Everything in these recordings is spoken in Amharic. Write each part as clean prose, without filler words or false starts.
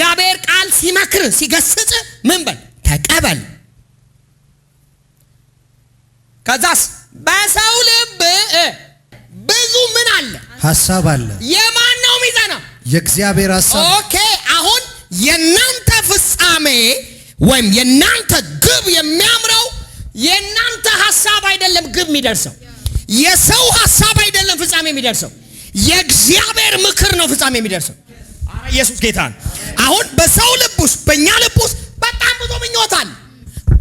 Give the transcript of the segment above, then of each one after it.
የእግዚአብሔር ቃል ሲመክር ሲገስጽ ምን በል ተቀበል። ከዛስ በሰው ልብ ብዙ ምን አለ? ሐሳብ አለ። የማን ነው ሚዛናው? የእግዚአብሔር ሐሳብ። ኦኬ አሁን የናንተ ፍጻሜ ወይም የናንተ ግብ የሚያምረው የናንተ ሐሳብ አይደለም። ግብ የሚደርሰው የሰው ሐሳብ አይደለም። ፍጻሜ የሚደርሰው የእግዚአብሔር ምክር ነው። ፍጻሜ የሚደርሰው አረ ኢየሱስ ጌታ ነው። አሁን በሰው ልብ ውስጥ በእኛ ልብ ውስጥ በጣም ብዙ ምኞት አለ።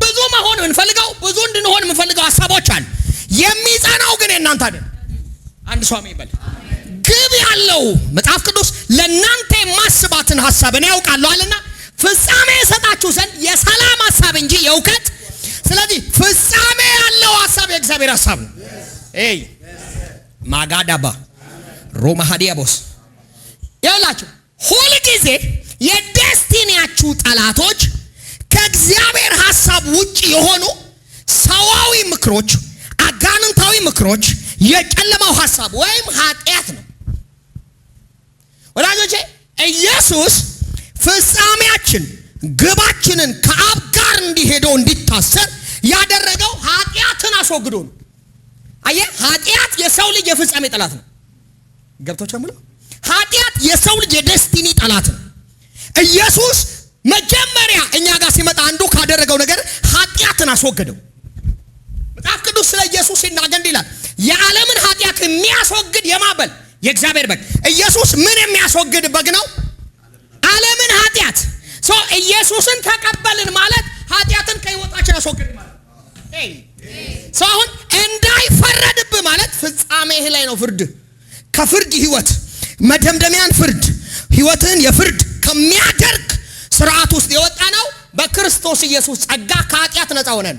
ብዙ መሆን እንፈልገው፣ ብዙ እንድንሆን እንፈልገው ሐሳቦች አሉ። የሚጸናው ግን የናንተ አይደለም። አንድ ሰው አሜን በል። ግብ ያለው መጽሐፍ ቅዱስ ለናንተ የማስባትን ሐሳብ እኔ ያውቃለሁ አለና ፍጻሜ የሰጣችሁ ዘንድ የሰላም ሐሳብ እንጂ የእውቀት። ስለዚህ ፍጻሜ ያለው ሐሳብ የእግዚአብሔር ሐሳብ ነው። ኤይ ማጋዳባ ሮማሃዲያቦስ ያላችሁ ሁል ጊዜ የዴስቲኒያችሁ ጠላቶች ከእግዚአብሔር ሐሳብ ውጪ የሆኑ ሰዋዊ ምክሮች፣ አጋንንታዊ ምክሮች፣ የጨለማው ሐሳብ ወይም ኃጢአት ነው። ወዳጆቼ ኢየሱስ ፍጻሜያችን ግባችንን ከአብ ጋር እንዲሄደው እንዲታሰር ያደረገው ኃጢአትን አስወግዶ ነው። አየህ ኃጢአት የሰው ልጅ የፍጻሜ ጠላት ነው። ገብቶቻል? ኃጢአት የሰው ልጅ የዴስቲኒ ጠላት ነው። ኢየሱስ መጀመሪያ እኛ ጋር ሲመጣ አንዱ ካደረገው ነገር ኃጢአትን አስወገደው። መጽሐፍ ቅዱስ ስለ ኢየሱስ ሲናገር እንዲህ ይላል፣ የዓለምን ኃጢአት የሚያስወግድ የማበል የእግዚአብሔር በግ። ኢየሱስ ምን የሚያስወግድ በግ ነው? ዓለምን ኃጢአት። ኢየሱስን ተቀበልን ማለት ኃጢአትን ከህይወታችን አስወግድ ማለት ሰው አሁን እንዳይፈረድብህ ማለት ፍጻሜህ ላይ ነው። ፍርድ ከፍርድ ህይወት መደምደሚያን ፍርድ ህይወትን የፍርድ ከሚያደርግ ስርዓት ውስጥ የወጣ ነው። በክርስቶስ ኢየሱስ ጸጋ ከኃጢአት ነፃ ሆነን።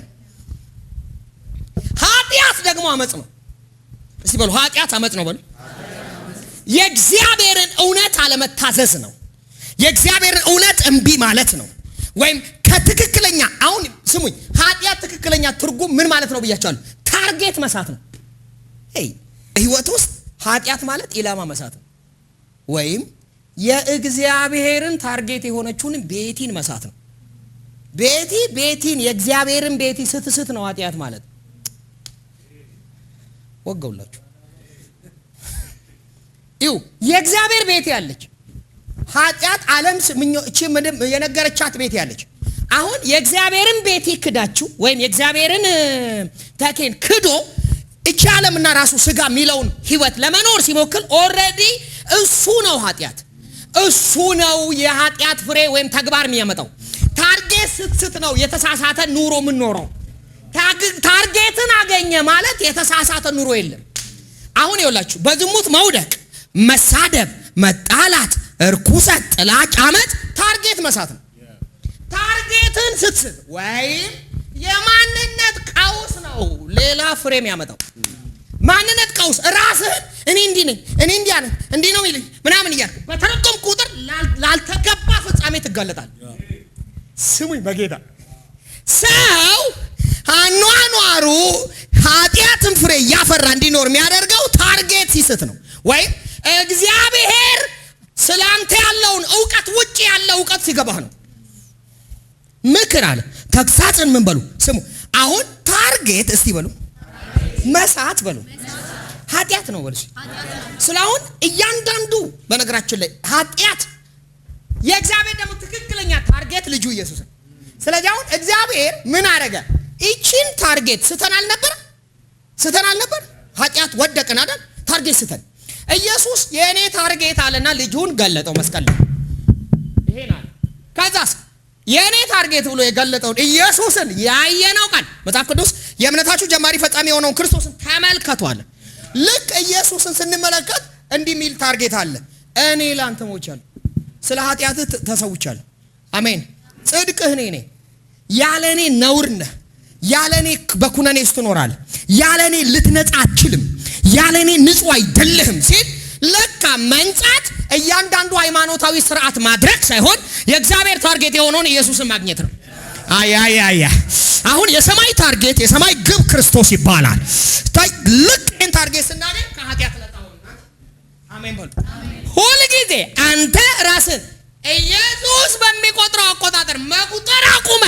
ኃጢአት ደግሞ አመጽ ነው። እስቲ በሉ ኃጢአት አመጽ ነው በሉ። የእግዚአብሔርን እውነት አለመታዘዝ ነው። የእግዚአብሔርን እውነት እምቢ ማለት ነው። ወይም ከትክክለኛ አሁን ስሙኝ፣ ኃጢአት ትክክለኛ ትርጉም ምን ማለት ነው ብያቸዋለሁ። ታርጌት መሳት ነው። ህይወት ውስጥ ኃጢአት ማለት ኢላማ መሳት ነው። ወይም የእግዚአብሔርን ታርጌት የሆነችውን ቤቲን መሳት ነው። ቤቲን የእግዚአብሔርን ቤቲ ስትስት ነው ኃጢአት ማለት። ወገውላችሁ ይው የእግዚአብሔር ቤት ያለች ኃጢአት ዓለም እቺ ምንም የነገረቻት ቤት ያለች። አሁን የእግዚአብሔርን ቤት ይክዳችሁ ወይም የእግዚአብሔርን ተኬን ክዶ እቺ ዓለምና ራሱ ስጋ የሚለውን ህይወት ለመኖር ሲሞክል ኦልሬዲ እሱ ነው ኃጢአት። እሱ ነው የኃጢአት ፍሬ ወይም ተግባር የሚያመጣው። ታርጌት ስትስት ነው የተሳሳተ ኑሮ የምንኖረው። ታርጌትን አገኘ ማለት የተሳሳተ ኑሮ የለም። አሁን ይኸውላችሁ በዝሙት መውደቅ፣ መሳደብ፣ መጣላት፣ እርኩሰት፣ ጥላቻ፣ አመት ታርጌት መሳት ነው። ታርጌትን ስትስት ወይም የማንነት ቀውስ ነው ሌላ ፍሬም ያመጣው። ማንነት ቀውስ ራስህን እኔ እንዲህ ነኝ እኔ እንዲያ ነኝ እንዲህ ነው ይልኝ ምናምን እያልክ በተረጎም ቁጥር ላልተገባ ፍጻሜ ትጋለጣል። ስሙኝ በጌታ ሰው አኗኗሩ ኃጢአትን ፍሬ እያፈራ እንዲኖር የሚያደርገው ታርጌት ሲስት ነው። ወይም እግዚአብሔር ስላንተ ያለውን እውቀት ውጪ ያለ እውቀት ሲገባህ ነው። ምክር አለ ተግሳጽን ምን በሉ ስሙ። አሁን ታርጌት እስቲ በሉ መሳት በሉ ኃጢአት ነው በሉ። ስለአሁን እያንዳንዱ በነገራችን ላይ ኃጢአት የእግዚአብሔር ደግሞ ትክክለኛ ታርጌት ልጁ ኢየሱስ ነው። ስለዚህ አሁን እግዚአብሔር ምን አረገ? እቺን ታርጌት ስተናል ነበር ኃጢአት ወደቀን አይደል? ታርጌት ስተን ኢየሱስ የኔ ታርጌት አለና ልጁን ገለጠው መስቀል ላይ። ይሄን አለ ከዛስ የኔ ታርጌት ብሎ የገለጠውን ኢየሱስን ያየነው ቃል መጽሐፍ ቅዱስ የእምነታችሁ ጀማሪ ፈጻሚ የሆነውን ክርስቶስን ተመልከቷል። ልክ ኢየሱስን ስንመለከት እንዲህ ሚል ታርጌት አለ። እኔ ላንተ ሞቻለሁ፣ ስለ ኃጢአትህ ተሰውቻለሁ። አሜን። ጽድቅህ እኔ ነኝ፣ ያለኔ ነውር ነህ፣ ያለኔ በኩነኔ ውስጥ ትኖራለህ፣ ያለኔ ልትነጻ አትችልም፣ ያለኔ ንጹህ አይደለህም ሲል ለካ መንጻት እያንዳንዱ ሃይማኖታዊ ስርዓት ማድረግ ሳይሆን የእግዚአብሔር ታርጌት የሆነውን ኢየሱስን ማግኘት ነው። አያ አሁን የሰማይ ታርጌት የሰማይ ግብ ክርስቶስ ይባላል። ልክ ይህን ታርጌት ስናገኝ ከኃጢአት ነፃ ሆነናል። አሜን በሉ። ሁል ጊዜ አንተ ራስህ ኢየሱስ በሚቆጥረው አቆጣጠር መቁጠር አቁመ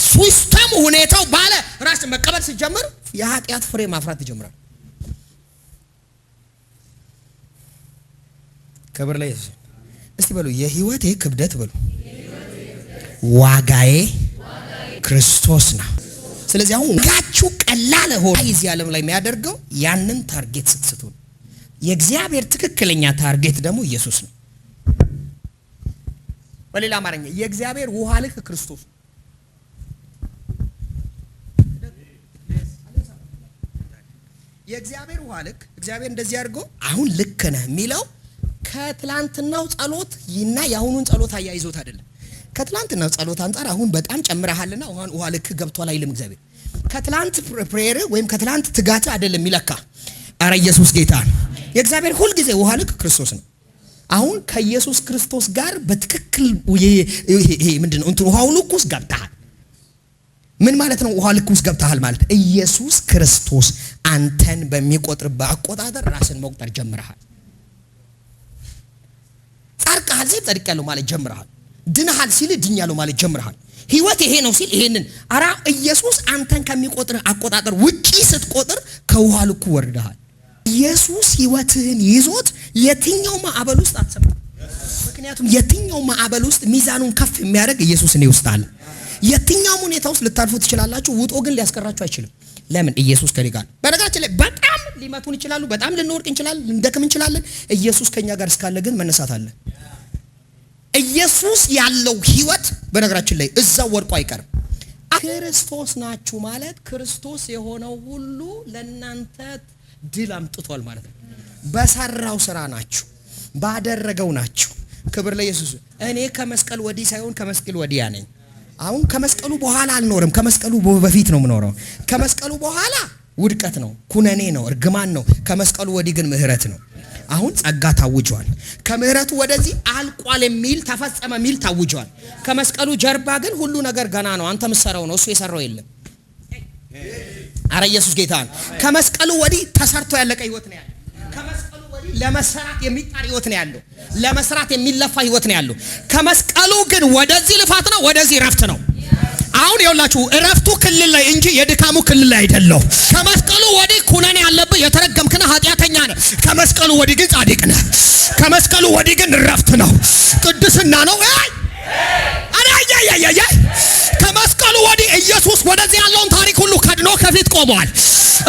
ሲስተም ሁኔታው ባለ ራስ መቀበል ሲጀምር የኃጢአት ፍሬ ማፍራት ይጀምራል። ክብር ለኢየሱስ። እስቲ በሉ የህይወቴ ክብደት በሉ ዋጋዬ ክርስቶስ ነው። ስለዚህ አሁን ጋችሁ ቀላል ሆኖ እዚህ ዓለም ላይ የሚያደርገው ያንን ታርጌት ስትስቱ ነው። የእግዚአብሔር ትክክለኛ ታርጌት ደግሞ ኢየሱስ ነው። በሌላ አማርኛ የእግዚአብሔር ውሃ ልክ ክርስቶስ ነው። የእግዚአብሔር ውሃ ልክ እግዚአብሔር እንደዚህ አድርጎ አሁን ልክ ነህ የሚለው ከትላንትናው ጸሎት እና የአሁኑን ጸሎት አያይዞት አይደለም። ከትላንትናው ጸሎት አንፃር አሁን በጣም ጨምረሃልና ውሃ ልክ ገብቷል አይልም እግዚአብሔር። ከትላንት ፕሬየር ወይም ከትላንት ትጋት አይደለም የሚለካ። አረ ኢየሱስ ጌታ ነው። የእግዚአብሔር ሁሉ ጊዜ ውሃ ልክ ክርስቶስ ነው። አሁን ከኢየሱስ ክርስቶስ ጋር በትክክል ይሄ ምንድነው እንት ውሃው ልክ ውስጥ ገብተሃል። ምን ማለት ነው? ውሃ ልክ ውስጥ ገብተሃል ማለት ኢየሱስ ክርስቶስ አንተን በሚቆጥርበት አቆጣጠር ራስን መቁጠር ጀምረሃል። ጻድቃል ሲል ጸድቄያለሁ ማለት ጀምረሃል። ድነሃል ሲል ድኛለሁ ማለት ጀምረሃል። ህይወት ይሄ ነው ሲል ይሄንን አራ ኢየሱስ አንተን ከሚቆጥር አቆጣጠር ውጪ ስትቆጥር ከውሃ ልኩ ወርደሃል። ኢየሱስ ህይወትህን ይዞት የትኛው ማዕበል ውስጥ አትሰማም። ምክንያቱም የትኛው ማዕበል ውስጥ ሚዛኑን ከፍ የሚያደርግ ኢየሱስ እኔ ውስጥ አለ። የትኛውም ሁኔታ ውስጥ ልታልፉ ትችላላችሁ፣ ውጦ ግን ሊያስቀራችሁ አይችልም። ለምን? ኢየሱስ ከኔ ጋር። በነገራችን ላይ በጣም ሊመቱን ይችላሉ፣ በጣም ልንወርቅ እንችላለን፣ ልንደክም እንችላለን። ኢየሱስ ከኛ ጋር እስካለ ግን መነሳት አለ። ኢየሱስ ያለው ህይወት በነገራችን ላይ እዛው ወርቆ አይቀርም። ክርስቶስ ናችሁ ማለት ክርስቶስ የሆነው ሁሉ ለናንተ ድል አምጥቷል ማለት ነው። በሰራው ስራ ናችሁ፣ ባደረገው ናችሁ። ክብር ለኢየሱስ። እኔ ከመስቀል ወዲህ ሳይሆን ከመስቀል ወዲያ ነኝ። አሁን ከመስቀሉ በኋላ አልኖርም፣ ከመስቀሉ በፊት ነው የምኖረው። ከመስቀሉ በኋላ ውድቀት ነው፣ ኩነኔ ነው፣ እርግማን ነው። ከመስቀሉ ወዲህ ግን ምህረት ነው። አሁን ጸጋ ታውጇል። ከምህረቱ ወደዚህ አልቋል የሚል ተፈጸመ የሚል ታውጇል። ከመስቀሉ ጀርባ ግን ሁሉ ነገር ገና ነው። አንተ ምሰራው ነው፣ እሱ የሰራው የለም። አረ ኢየሱስ ጌታ ነው። ከመስቀሉ ወዲህ ተሰርቶ ያለቀ ህይወት ነው ያለው። ከመስቀሉ ወዲህ ለመስራት የሚጣር ህይወት ነው ያለው። ለመስራት የሚለፋ ህይወት ነው ያለው። ከመስቀሉ ግን ወደዚህ ልፋት ነው፣ ወደዚህ ረፍት ነው። አሁን ይኸውላችሁ እረፍቱ ክልል ላይ እንጂ የድካሙ ክልል ላይ አይደለም። ከመስቀሉ ወዲህ ኩነኔ ያለብህ የተረገምክ ነህ፣ ኃጢአተኛ ነህ። ከመስቀሉ ወዲህ ግን ጻድቅ ነህ። ከመስቀሉ ወዲህ ግን ረፍት ነው፣ ቅድስና ነው። አይ ከመስቀሉ ወዲህ ኢየሱስ ወደዚህ ያለውን ታሪክ ሁሉ ከድኖ ከፊት ቆሟል።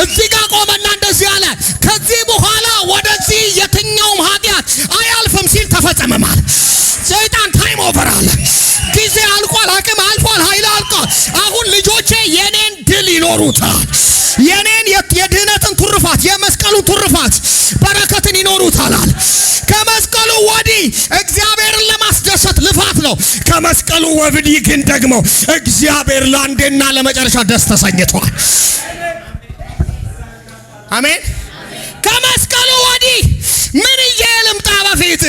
እዚህ ጋር ቆመና እንደዚህ አለ፣ ከዚህ በኋላ ወደዚህ የትኛውም ኃጢአት አያልፍም ሲል ተፈጸመ ማለት። ሰይጣን ታይም ኦቨር አለ። ጊዜ አልቋል፣ አቅም አልፏል፣ ኃይል አልቋል። አሁን ልጆቼ የኔን ድል ይኖሩታል። የኔን የድህነትን ትሩፋት፣ የመስቀሉን ትሩፋት፣ በረከትን ይኖሩታል አለ። ከመስቀሉ ወዲህ እግዚአብሔርን ለማስደሰት ልፋት ነው። ከመስቀሉ ወዲህ ግን ደግሞ እግዚአብሔር ለአንዴና ለመጨረሻ ደስ ተሰኝቷል። አሜን። ከመስቀሉ ወዲህ ምን ይዤ ልምጣ በፊት?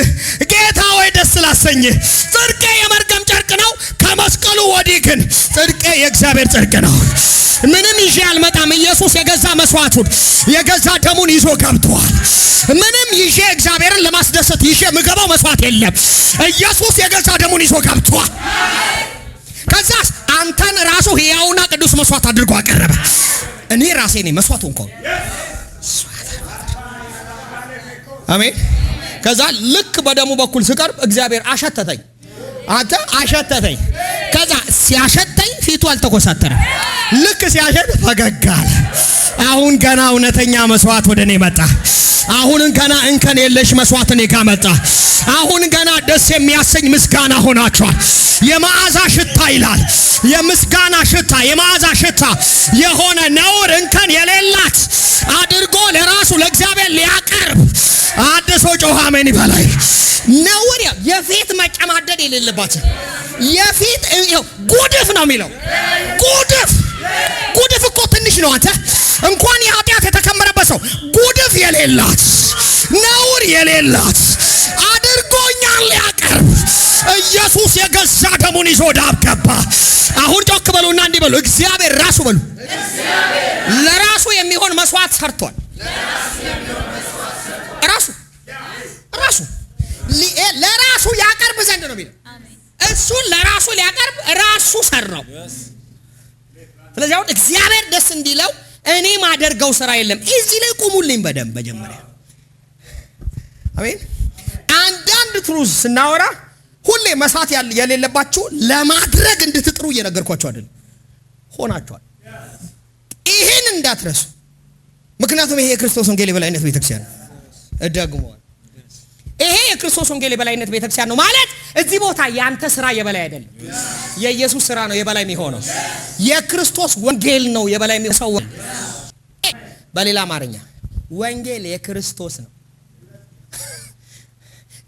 ጌታ ወይ ደስ ላሰኝህ። ጽድቄ የመርገም ጨርቅ ነው። ከመስቀሉ ወዲህ ግን ጽድቄ የእግዚአብሔር ጽድቅ ነው። ምንም ይዤ አልመጣም። ኢየሱስ የገዛ መስዋዕቱን የገዛ ደሙን ይዞ ገብቷል። ምንም ይዤ እግዚአብሔርን ለማስደሰት ይዤ የምገባው መስዋዕት የለም። ኢየሱስ የገዛ ደሙን ይዞ ገብቷል። ከዛስ አንተን ራሱ ሕያውና ቅዱስ መስዋዕት አድርጎ አቀረበ። እኔ ራሴ ነኝ መስዋዕቱ እንኳን። አሜን። ከዛ ልክ በደሙ በኩል ስቀርብ እግዚአብሔር አሸተተኝ። አንተ አሸተተኝ። ከዛ ሲያሸተኝ ፊቱ አልተኮሳተረም። ልክ ሲያሸት ፈገግ አለ። አሁን ገና እውነተኛ መስዋዕት ወደ እኔ መጣ። አሁን ገና እንከን የለሽ መስዋዕት እኔ ጋር መጣ። አሁን ገና ደስ የሚያሰኝ ምስጋና ሆናችኋል። የመዓዛ ሽታ ይላል። የምስጋና ሽታ፣ የመዓዛ ሽታ የሆነ ነውር እንከን የሌላት አድርጎ ለራሱ ለእግዚአብሔር ሊያቀርብ አድሶ ጮኸ አሜን ይበላይ። ነውር የፊት መጨማደድ የሌለባት የፊት ጉድፍ ነው የሚለው። ጉድፍ እኮ ትንሽ ነው። አንተ እንኳን የኃጢአት የተከመረበት ሰው ጉድፍ የሌላት ነውር የሌላት አድርጎኛል ሊያቀርብ ኢየሱስ የገዛ ደሙን ይዞ ዳብ ገባ። አሁን ጮክ በሉና እንዲህ በሉ፣ እግዚአብሔር ራሱ በሉ ለራሱ የሚሆን መስዋዕት ሰርቷል። ራሱ ለራሱ ያቀርብ ዘንድ ምንድን ነው የሚለው? እሱን ለራሱ ሊያቀርብ ራሱ ሰራው። ስለዚህ አሁን እግዚአብሔር ደስ እንዲለው እኔ ማደርገው ስራ የለም። እዚህ ላይ ቁሙልኝ በደንብ መጀመሪያ። አሜን። አንዳንድ ትሩዝ ስናወራ ሁሌ መሳት የሌለባችሁ ለማድረግ እንድትጥሩ እየነገርኳችሁ አይደል? ሆናችኋል። ይሄን እንዳትረሱ። ምክንያቱም ይሄ የክርስቶስ ወንጌል የበላይነት ቤተክርስቲያን ነው። እደግመዋለሁ። ይሄ የክርስቶስ ወንጌል የበላይነት ቤተክርስቲያን ነው ማለት እዚህ ቦታ ያንተ ስራ የበላይ አይደለም። የኢየሱስ ስራ ነው የበላይ የሚሆነው። የክርስቶስ ወንጌል ነው የበላይ የሚሆነው። በሌላ አማርኛ ወንጌል የክርስቶስ ነው።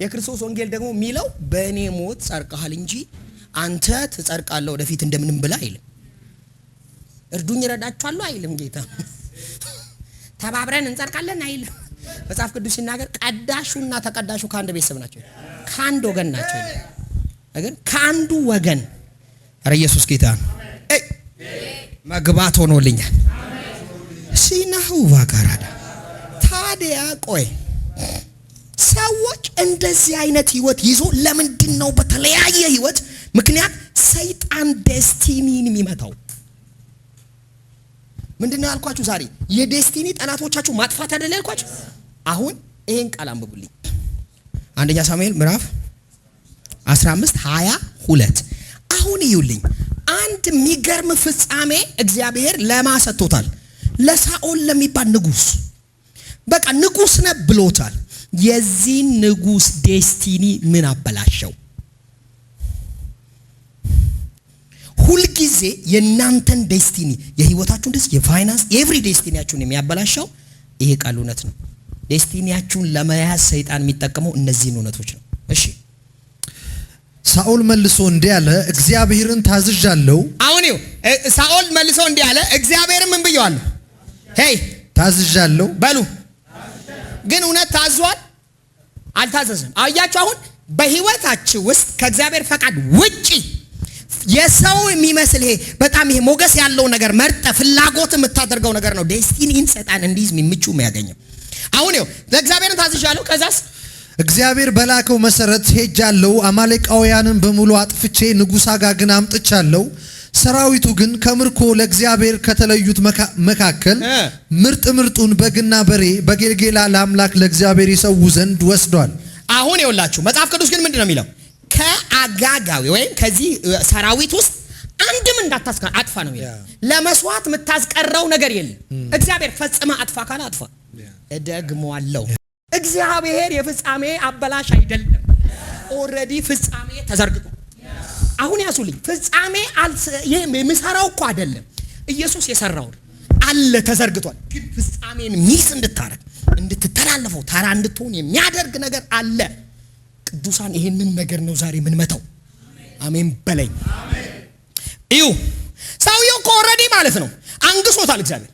የክርስቶስ ወንጌል ደግሞ የሚለው በእኔ ሞት ጸድቀሃል እንጂ አንተ ትጸድቃለህ ወደፊት እንደምንም ብላ አይልም። እርዱኝ እረዳችኋለሁ አይልም ጌታ። ተባብረን እንጸድቃለን አይልም። መጽሐፍ ቅዱስ ሲናገር ቀዳሹና ተቀዳሹ ከአንድ ቤተሰብ ናቸው፣ ከአንድ ወገን ናቸው። ግን ከአንዱ ወገን ኧረ ኢየሱስ ጌታ ነው። መግባት ሆኖልኛል። ሲናሁ ዋጋራዳ ታዲያ ቆይ ሰዎች እንደዚህ አይነት ህይወት ይዞ ለምንድን ነው በተለያየ ህይወት ምክንያት ሰይጣን ዴስቲኒን የሚመታው? ምንድነው ያልኳችሁ? ዛሬ የዴስቲኒ ጠላቶቻችሁ ማጥፋት አይደለ ያልኳችሁ? አሁን ይሄን ቃል አንብቡልኝ። አንደኛ ሳሙኤል ምዕራፍ 15:22 አሁን ይዩልኝ። አንድ የሚገርም ፍጻሜ እግዚአብሔር ለማሰጥቶታል። ለሳኦል ለሚባል ንጉስ በቃ ንጉስ ነው ብሎታል። የዚህ ንጉስ ዴስቲኒ ምን አበላሸው? ሁልጊዜ የእናንተን ዴስቲኒ የህይወታችሁን ደስ የፋይናንስ ኤቭሪ ዴስቲኒያችሁን የሚያበላሸው ይሄ ቃል እውነት ነው። ዴስቲኒያችሁን ለመያዝ ሰይጣን የሚጠቀመው እነዚህን እውነቶች ነው። እሺ ሳኦል መልሶ እንዲህ አለ፣ እግዚአብሔርን ታዝዣለሁ። አሁን ይኸው ሳኦል መልሶ እንዲህ አለ፣ እግዚአብሔርን ምን ብየዋለሁ? ሄይ ታዝዣለሁ በሉ። ግን እውነት ታዟል? አልታዘዝም። አያችሁ፣ አሁን በህይወታችሁ ውስጥ ከእግዚአብሔር ፈቃድ ውጪ የሰው የሚመስል ይሄ በጣም ይሄ ሞገስ ያለው ነገር መርጠ ፍላጎት የምታደርገው ነገር ነው ዴስቲኒን ሰይጣን እንዲዝ ምቹ የሚያገኘው። አሁን ይኸው ለእግዚአብሔርን ታዝዣለሁ። ከዛስ እግዚአብሔር በላከው መሰረት ሄጃለሁ፣ አማሌቃውያንን በሙሉ አጥፍቼ ንጉሥ አጋግን አምጥቻለሁ። ሰራዊቱ ግን ከምርኮ ለእግዚአብሔር ከተለዩት መካከል ምርጡን በግና በሬ በጌልጌላ ለአምላክ ለእግዚአብሔር ይሰዉ ዘንድ ወስዷል። አሁን ይኸውላችሁ መጽሐፍ ቅዱስ ግን ምንድነው የሚለው? ከአጋጋዊ ወይም ከዚህ ሰራዊት ውስጥ አንድም እንዳታስቀር አጥፋ ነው የሚለው። ለመስዋዕት የምታስቀረው ነገር የለም። እግዚአብሔር ፈጽመ አጥፋ ካለ አጥፋ። እደግመዋለሁ፣ እግዚአብሔር የፍጻሜ አበላሽ አይደለም። ኦልሬዲ ፍጻሜ ተዘርግቷል። አሁን ያሱልኝ ፍጻሜ የምሰራው እኮ አይደለም፣ ኢየሱስ የሰራው አለ ተዘርግቷል። ግን ፍጻሜን ሚስ እንድታረግ እንድትተላለፈው ተራ እንድትሆን የሚያደርግ ነገር አለ። ቅዱሳን ይሄንን ነገር ነው ዛሬ ምን መተው። አሜን በለኝ። እዩ ሰውየው እኮ ኦልሬዲ ማለት ነው አንግሶታል። እግዚአብሔር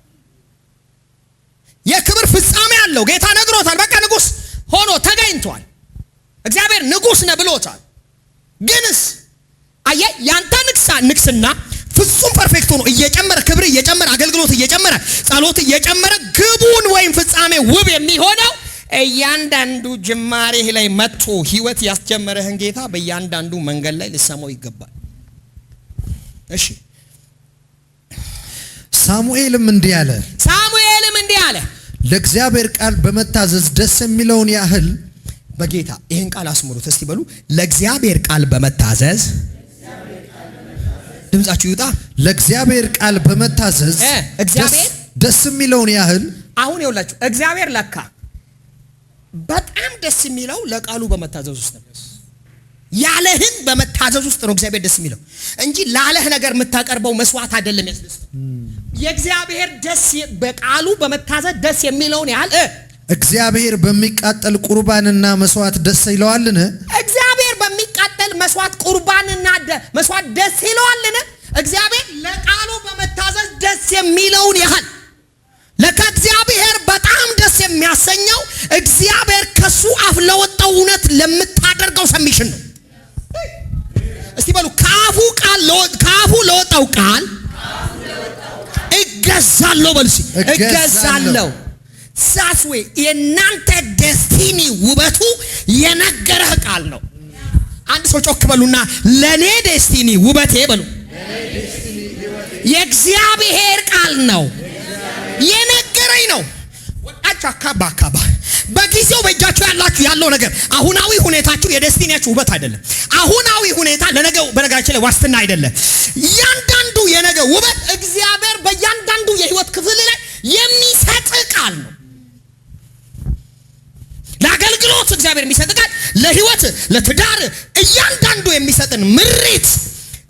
የክብር ፍጻሜ አለው። ጌታ ነግሮታል። በቃ ንጉስ ሆኖ ተገኝቷል። እግዚአብሔር ንጉስ ነው ብሎታል። ግንስ አየ ያንተ ንግስና ፍጹም ፐርፌክት ሆኖ እየጨመረ ክብር እየጨመረ አገልግሎት እየጨመረ ጸሎት እየጨመረ ግቡን ወይም ፍጻሜ ውብ የሚሆነው እያንዳንዱ ጅማሬህ ላይ መጥቶ ህይወት ያስጀመረህን ጌታ በእያንዳንዱ መንገድ ላይ ልሰማው ይገባል። እሺ ሳሙኤልም እንዲህ አለ ለእግዚአብሔር ቃል በመታዘዝ ደስ የሚለውን ያህል በጌታ ይሄን ቃል አስምሩት እስቲ በሉ። ለእግዚአብሔር ቃል በመታዘዝ ድምጻችሁ ይውጣ። ለእግዚአብሔር ቃል በመታዘዝ እግዚአብሔር ደስ የሚለውን ያህል። አሁን ይኸውላችሁ እግዚአብሔር ለካ በጣም ደስ የሚለው ለቃሉ በመታዘዝ ውስጥ ነው። ያለህን በመታዘዝ ውስጥ ነው እግዚአብሔር ደስ የሚለው እንጂ ላለህ ነገር የምታቀርበው መስዋዕት አይደለም ያስደስት። የእግዚአብሔር ደስ በቃሉ በመታዘዝ ደስ የሚለውን ያህል እግዚአብሔር በሚቃጠል ቁርባንና መስዋዕት ደስ ይለዋልን? እግዚአብሔር በሚቃጠል መስዋዕት ቁርባንና መስዋዕት ደስ ይለዋልን? እግዚአብሔር ለቃሉ በመታዘዝ ደስ የሚለውን ያህል ለካ እግዚአብሔር በጣም ደስ የሚያሰኘው እግዚአብሔር ከሱ አፍ ለወጣው እውነት ለምታደርገው ሰሚሽን ነው። እስቲ በሉ ከአፉ ለወጣው ቃል እገዛለሁ። በሉ እስቲ እገዛለሁ። ሳስዌ የእናንተ ዴስቲኒ ውበቱ የነገረህ ቃል ነው። አንድ ሰው ጮክ በሉና ለኔ ዴስቲኒ ውበቴ በሉ። የእግዚአብሔር ቃል ነው የነገረኝ ነው። ወጣችሁ አካባ በጊዜው በእጃችሁ ያለው ነገር አሁናዊ ሁኔታችሁ የዴስቲኒያችሁ ውበት አይደለም። አሁናዊ ሁኔታ ለነገው በነገራችን ላይ ዋስትና አይደለም። እያንዳንዱ የነገው ውበት እግዚአብሔር በእያንዳንዱ የህይወት ክፍል ላይ የሚሰጥ ቃል ነው። ለአገልግሎት እግዚአብሔር የሚሰጥ ቃል፣ ለህይወት፣ ለትዳር እያንዳንዱ የሚሰጥን ምሪት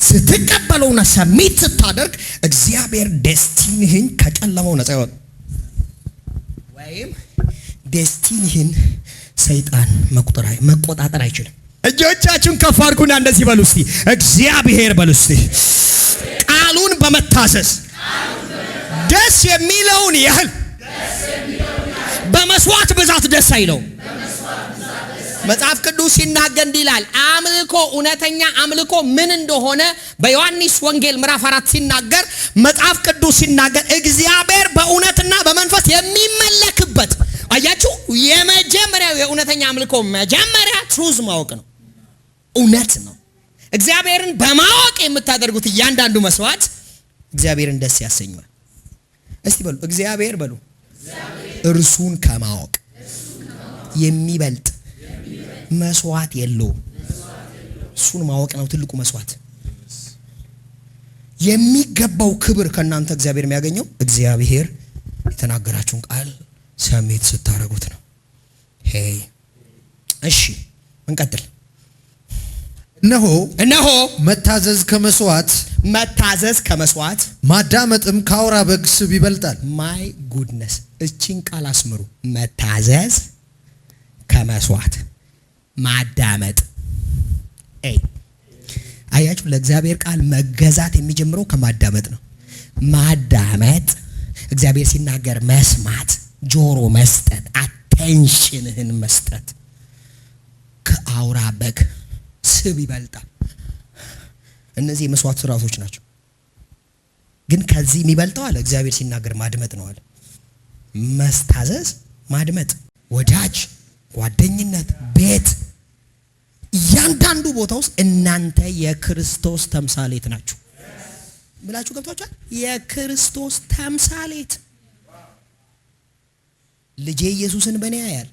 ስትቀበለውና ሰሚት ስታደርግ እግዚአብሔር ዴስቲኒህን ከጨለማው ነፃ ያወጣል። ወይም ዴስቲኒህን ሰይጣን መቆጣጠር አይችልም። እጆቻችሁን ከፍ አድርጉና እንደዚህ በሉ እስቲ፣ እግዚአብሔር በሉ እስቲ ቃሉን በመታዘዝ ደስ የሚለውን ያህል በመስዋዕት ብዛት ደስ አይለውም። መጽሐፍ ቅዱስ ሲናገር እንዲህ ይላል። አምልኮ እውነተኛ አምልኮ ምን እንደሆነ በዮሐንስ ወንጌል ምዕራፍ 4 ሲናገር መጽሐፍ ቅዱስ ሲናገር እግዚአብሔር በእውነትና በመንፈስ የሚመለክበት። አያችሁ፣ የመጀመሪያው የእውነተኛ አምልኮ መጀመሪያ ትሩዝ ማወቅ ነው፣ እውነት ነው። እግዚአብሔርን በማወቅ የምታደርጉት እያንዳንዱ መስዋዕት እግዚአብሔርን ደስ ያሰኘዋል። እስቲ በሉ እግዚአብሔር በሉ እርሱን ከማወቅ የሚበልጥ መስዋዕት የለውም። እሱን ማወቅ ነው ትልቁ መስዋዕት። የሚገባው ክብር ከእናንተ እግዚአብሔር የሚያገኘው እግዚአብሔር የተናገራችሁን ቃል ሰሜት ስታረጉት ነው። ሄይ እሺ እንቀጥል። እነሆ መታዘዝ ከመስዋዕት ማዳመጥም ከአውራ በግ ስብ ይበልጣል። ማይ ጉድነስ፣ እቺን ቃል አስምሩ። መታዘዝ ከመስዋዕት ማዳመጥ። አያችሁ፣ ለእግዚአብሔር ቃል መገዛት የሚጀምረው ከማዳመጥ ነው። ማዳመጥ፣ እግዚአብሔር ሲናገር መስማት፣ ጆሮ መስጠት፣ አቴንሽንህን መስጠት ከአውራ በግ ስብ ይበልጣል። እነዚህ የመስዋዕት ስርዓቶች ናቸው። ግን ከዚህ የሚበልጠው አለ እግዚአብሔር ሲናገር ማድመጥ ነው አለ። መስታዘዝ፣ ማድመጥ፣ ወዳጅ፣ ጓደኝነት፣ ቤት፣ እያንዳንዱ ቦታ ውስጥ እናንተ የክርስቶስ ተምሳሌት ናችሁ ብላችሁ ገብቷችኋል። የክርስቶስ ተምሳሌት። ልጄ ኢየሱስን በእኔ ያያል፣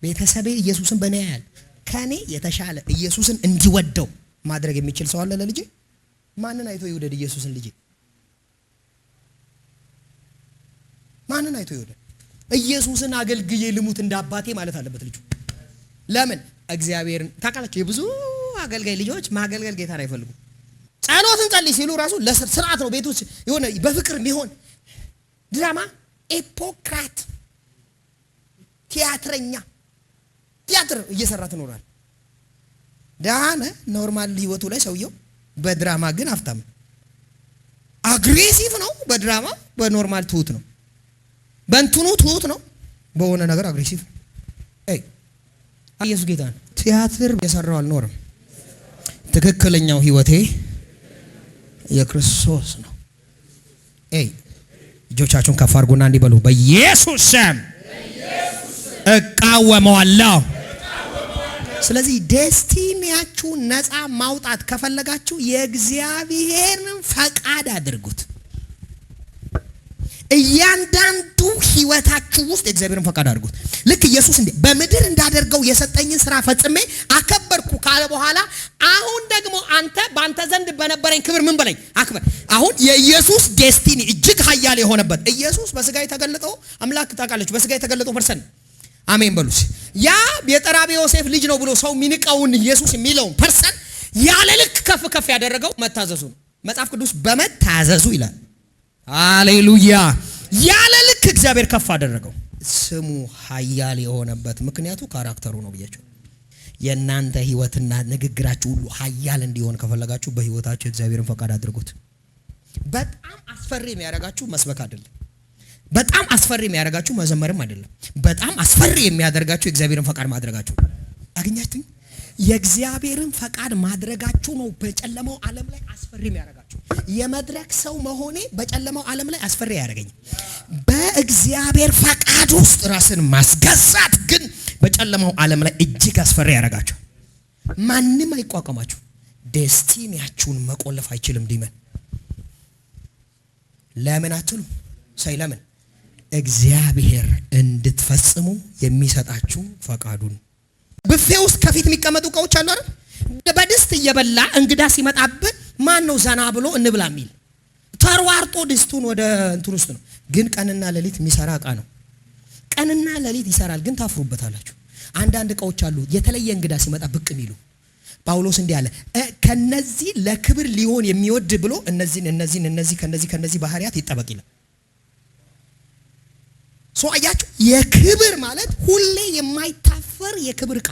ቤተሰቤ ኢየሱስን በእኔ ያያል። ከኔ የተሻለ ኢየሱስን እንዲወደው ማድረግ የሚችል ሰው አለ ለልጄ? ማንን አይቶ ይወደድ ኢየሱስን ልጄ? ማንን አይቶ ይወደድ? ኢየሱስን አገልግዬ ልሙት እንደ አባቴ ማለት አለበት ልጁ። ለምን? እግዚአብሔርን ታውቃላችሁ። የብዙ አገልጋይ ልጆች ማገልገል ጌታን አይፈልጉም። ጸሎትን ጸልይ ሲሉ ራሱ ለስርዓት ነው። ቤት ውስጥ የሆነ በፍቅር የሚሆን ድራማ፣ ኤፖክራት፣ ቲያትረኛ ቲያትር እየሰራ ትኖራል። ዳነ ኖርማል ህይወቱ ላይ ሰውየው፣ በድራማ ግን ሀብታም። አግሬሲቭ ነው በድራማ፣ በኖርማል ትሁት ነው። በእንትኑ ትሁት ነው፣ በሆነ ነገር አግሬሲቭ። ኢየሱስ ጌታ ነው። ቲያትር የሰራው አልኖርም። ትክክለኛው ህይወቴ የክርስቶስ ነው። እጆቻችሁን ከፍ አድርጉና እንዲህ በሉ፣ በኢየሱስ ስም እቃወመዋለሁ። ስለዚህ ዴስቲኒያችሁን ነፃ ማውጣት ከፈለጋችሁ የእግዚአብሔርን ፈቃድ አድርጉት። እያንዳንዱ ህይወታችሁ ውስጥ የእግዚአብሔርን ፈቃድ አድርጉት። ልክ ኢየሱስ እንዴ በምድር እንዳደርገው የሰጠኝን ስራ ፈጽሜ አከበርኩ ካለ በኋላ አሁን ደግሞ አንተ በአንተ ዘንድ በነበረኝ ክብር ምን በለኝ አክበር። አሁን የኢየሱስ ዴስቲኒ እጅግ ኃያል የሆነበት ኢየሱስ በስጋ የተገለጠው አምላክ ታውቃለች። በስጋ የተገለጠው ፐርሰን አሜን በሉስ። ያ የጠራቢ ዮሴፍ ልጅ ነው ብሎ ሰው ሚንቀውን ኢየሱስ የሚለውን ፐርሰን ያለ ልክ ከፍ ከፍ ያደረገው መታዘዙ ነው። መጽሐፍ ቅዱስ በመታዘዙ ይላል። ሃሌሉያ። ያለ ልክ እግዚአብሔር ከፍ አደረገው። ስሙ ኃያል የሆነበት ምክንያቱ ካራክተሩ ነው ብያችሁ። የእናንተ ህይወትና ንግግራችሁ ሁሉ ኃያል እንዲሆን ከፈለጋችሁ በህይወታችሁ እግዚአብሔርን ፈቃድ አድርጉት። በጣም አስፈሪ የሚያደርጋችሁ መስበክ አይደለም። በጣም አስፈሪ የሚያደርጋችሁ መዘመርም አይደለም። በጣም አስፈሪ የሚያደርጋችሁ የእግዚአብሔርን ፈቃድ ማድረጋችሁ። አገኛችሁኝ? የእግዚአብሔርን ፈቃድ ማድረጋችሁ ነው በጨለማው ዓለም ላይ አስፈሪ የሚያደርጋችሁ። የመድረክ ሰው መሆኔ በጨለማው ዓለም ላይ አስፈሪ ያደርገኝ። በእግዚአብሔር ፈቃድ ውስጥ ራስን ማስገዛት ግን በጨለማው ዓለም ላይ እጅግ አስፈሪ ያደርጋችሁ። ማንም አይቋቋማችሁ። ዴስቲኒያችሁን መቆለፍ አይችልም ዲመን። ለምን አትሉ? ለምን? እግዚአብሔር እንድትፈጽሙ የሚሰጣችሁ ፈቃዱን። ብፌ ውስጥ ከፊት የሚቀመጡ እቃዎች አሉ አይደል? በድስት እየበላ እንግዳ ሲመጣብህ ማን ነው ዘና ብሎ እንብላ የሚል? ተሯርጦ ድስቱን ወደ እንትን ውስጥ ነው። ግን ቀንና ሌሊት የሚሰራ እቃ ነው። ቀንና ሌሊት ይሰራል፣ ግን ታፍሩበታላችሁ። አንዳንድ እቃዎች አሉ የተለየ እንግዳ ሲመጣ ብቅ የሚሉ። ጳውሎስ እንዲህ አለ፣ ከነዚህ ለክብር ሊሆን የሚወድ ብሎ እነዚህ ከነዚህ ባህሪያት ይጠበቅ ይላል። አያችሁ፣ የክብር ማለት ሁሌ የማይታፈር የክብር እቃ፣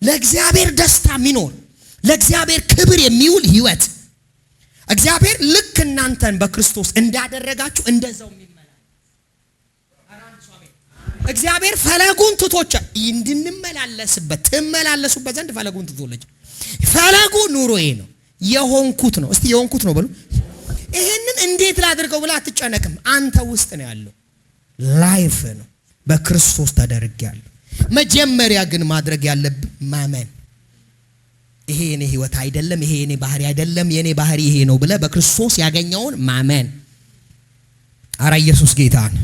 ለእግዚአብሔር ደስታ የሚኖር ለእግዚአብሔር ክብር የሚውል ህይወት። እግዚአብሔር ልክ እናንተን በክርስቶስ እንዳደረጋችሁ እንደዛው የሚመላለስ እግዚአብሔር ፈለጉን ትቶች እንድንመላለስበት ትመላለሱበት ዘንድ ፈለጉን ትቶለች። ፈለጉ ኑሮዬ ነው፣ የሆንኩት ነው። እስቲ የሆንኩት ነው በሉ። ይሄንን እንዴት ላድርገው ብላ አትጨነቅም። አንተ ውስጥ ነው ያለው። ላይፍ ነው፣ በክርስቶስ ተደርጌያለሁ። መጀመሪያ ግን ማድረግ ያለብን ማመን። ይሄ የኔ ህይወት አይደለም፣ ይሄ የኔ ባህሪ አይደለም፣ የኔ ባህሪ ይሄ ነው ብለህ በክርስቶስ ያገኘውን ማመን። አረ ኢየሱስ ጌታ ነው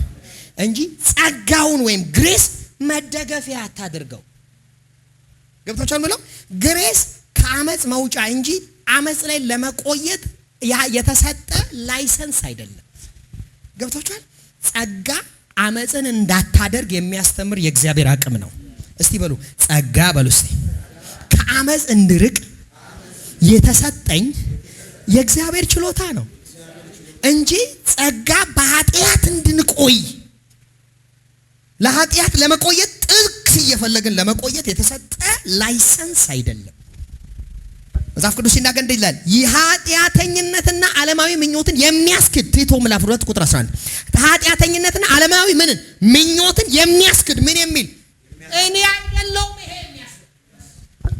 እንጂ ጸጋውን ወይም ግሬስ መደገፊያ አታድርገው። ገብታችኋል? ብለው ግሬስ ከአመጽ መውጫ እንጂ አመጽ ላይ ለመቆየት የተሰጠ ላይሰንስ አይደለም። ገብታችኋል? ጸጋ አመጽን እንዳታደርግ የሚያስተምር የእግዚአብሔር አቅም ነው። እስቲ በሉ ጸጋ በሉ እስቲ። ከአመጽ እንድርቅ የተሰጠኝ የእግዚአብሔር ችሎታ ነው እንጂ ጸጋ በኃጢአት እንድንቆይ ለኃጢአት ለመቆየት ጥቅስ እየፈለግን ለመቆየት የተሰጠ ላይሰንስ አይደለም። መጽሐፍ ቅዱስ ሲናገር እንዲህ ይላል፣ የኃጢአተኝነትና ዓለማዊ ምኞትን የሚያስክድ ቲቶ ምዕራፍ 2 ቁጥር 11 ኃጢአተኝነትና ዓለማዊ ምንን ምኞትን የሚያስክድ ምን የሚል እኔ አይደለሁም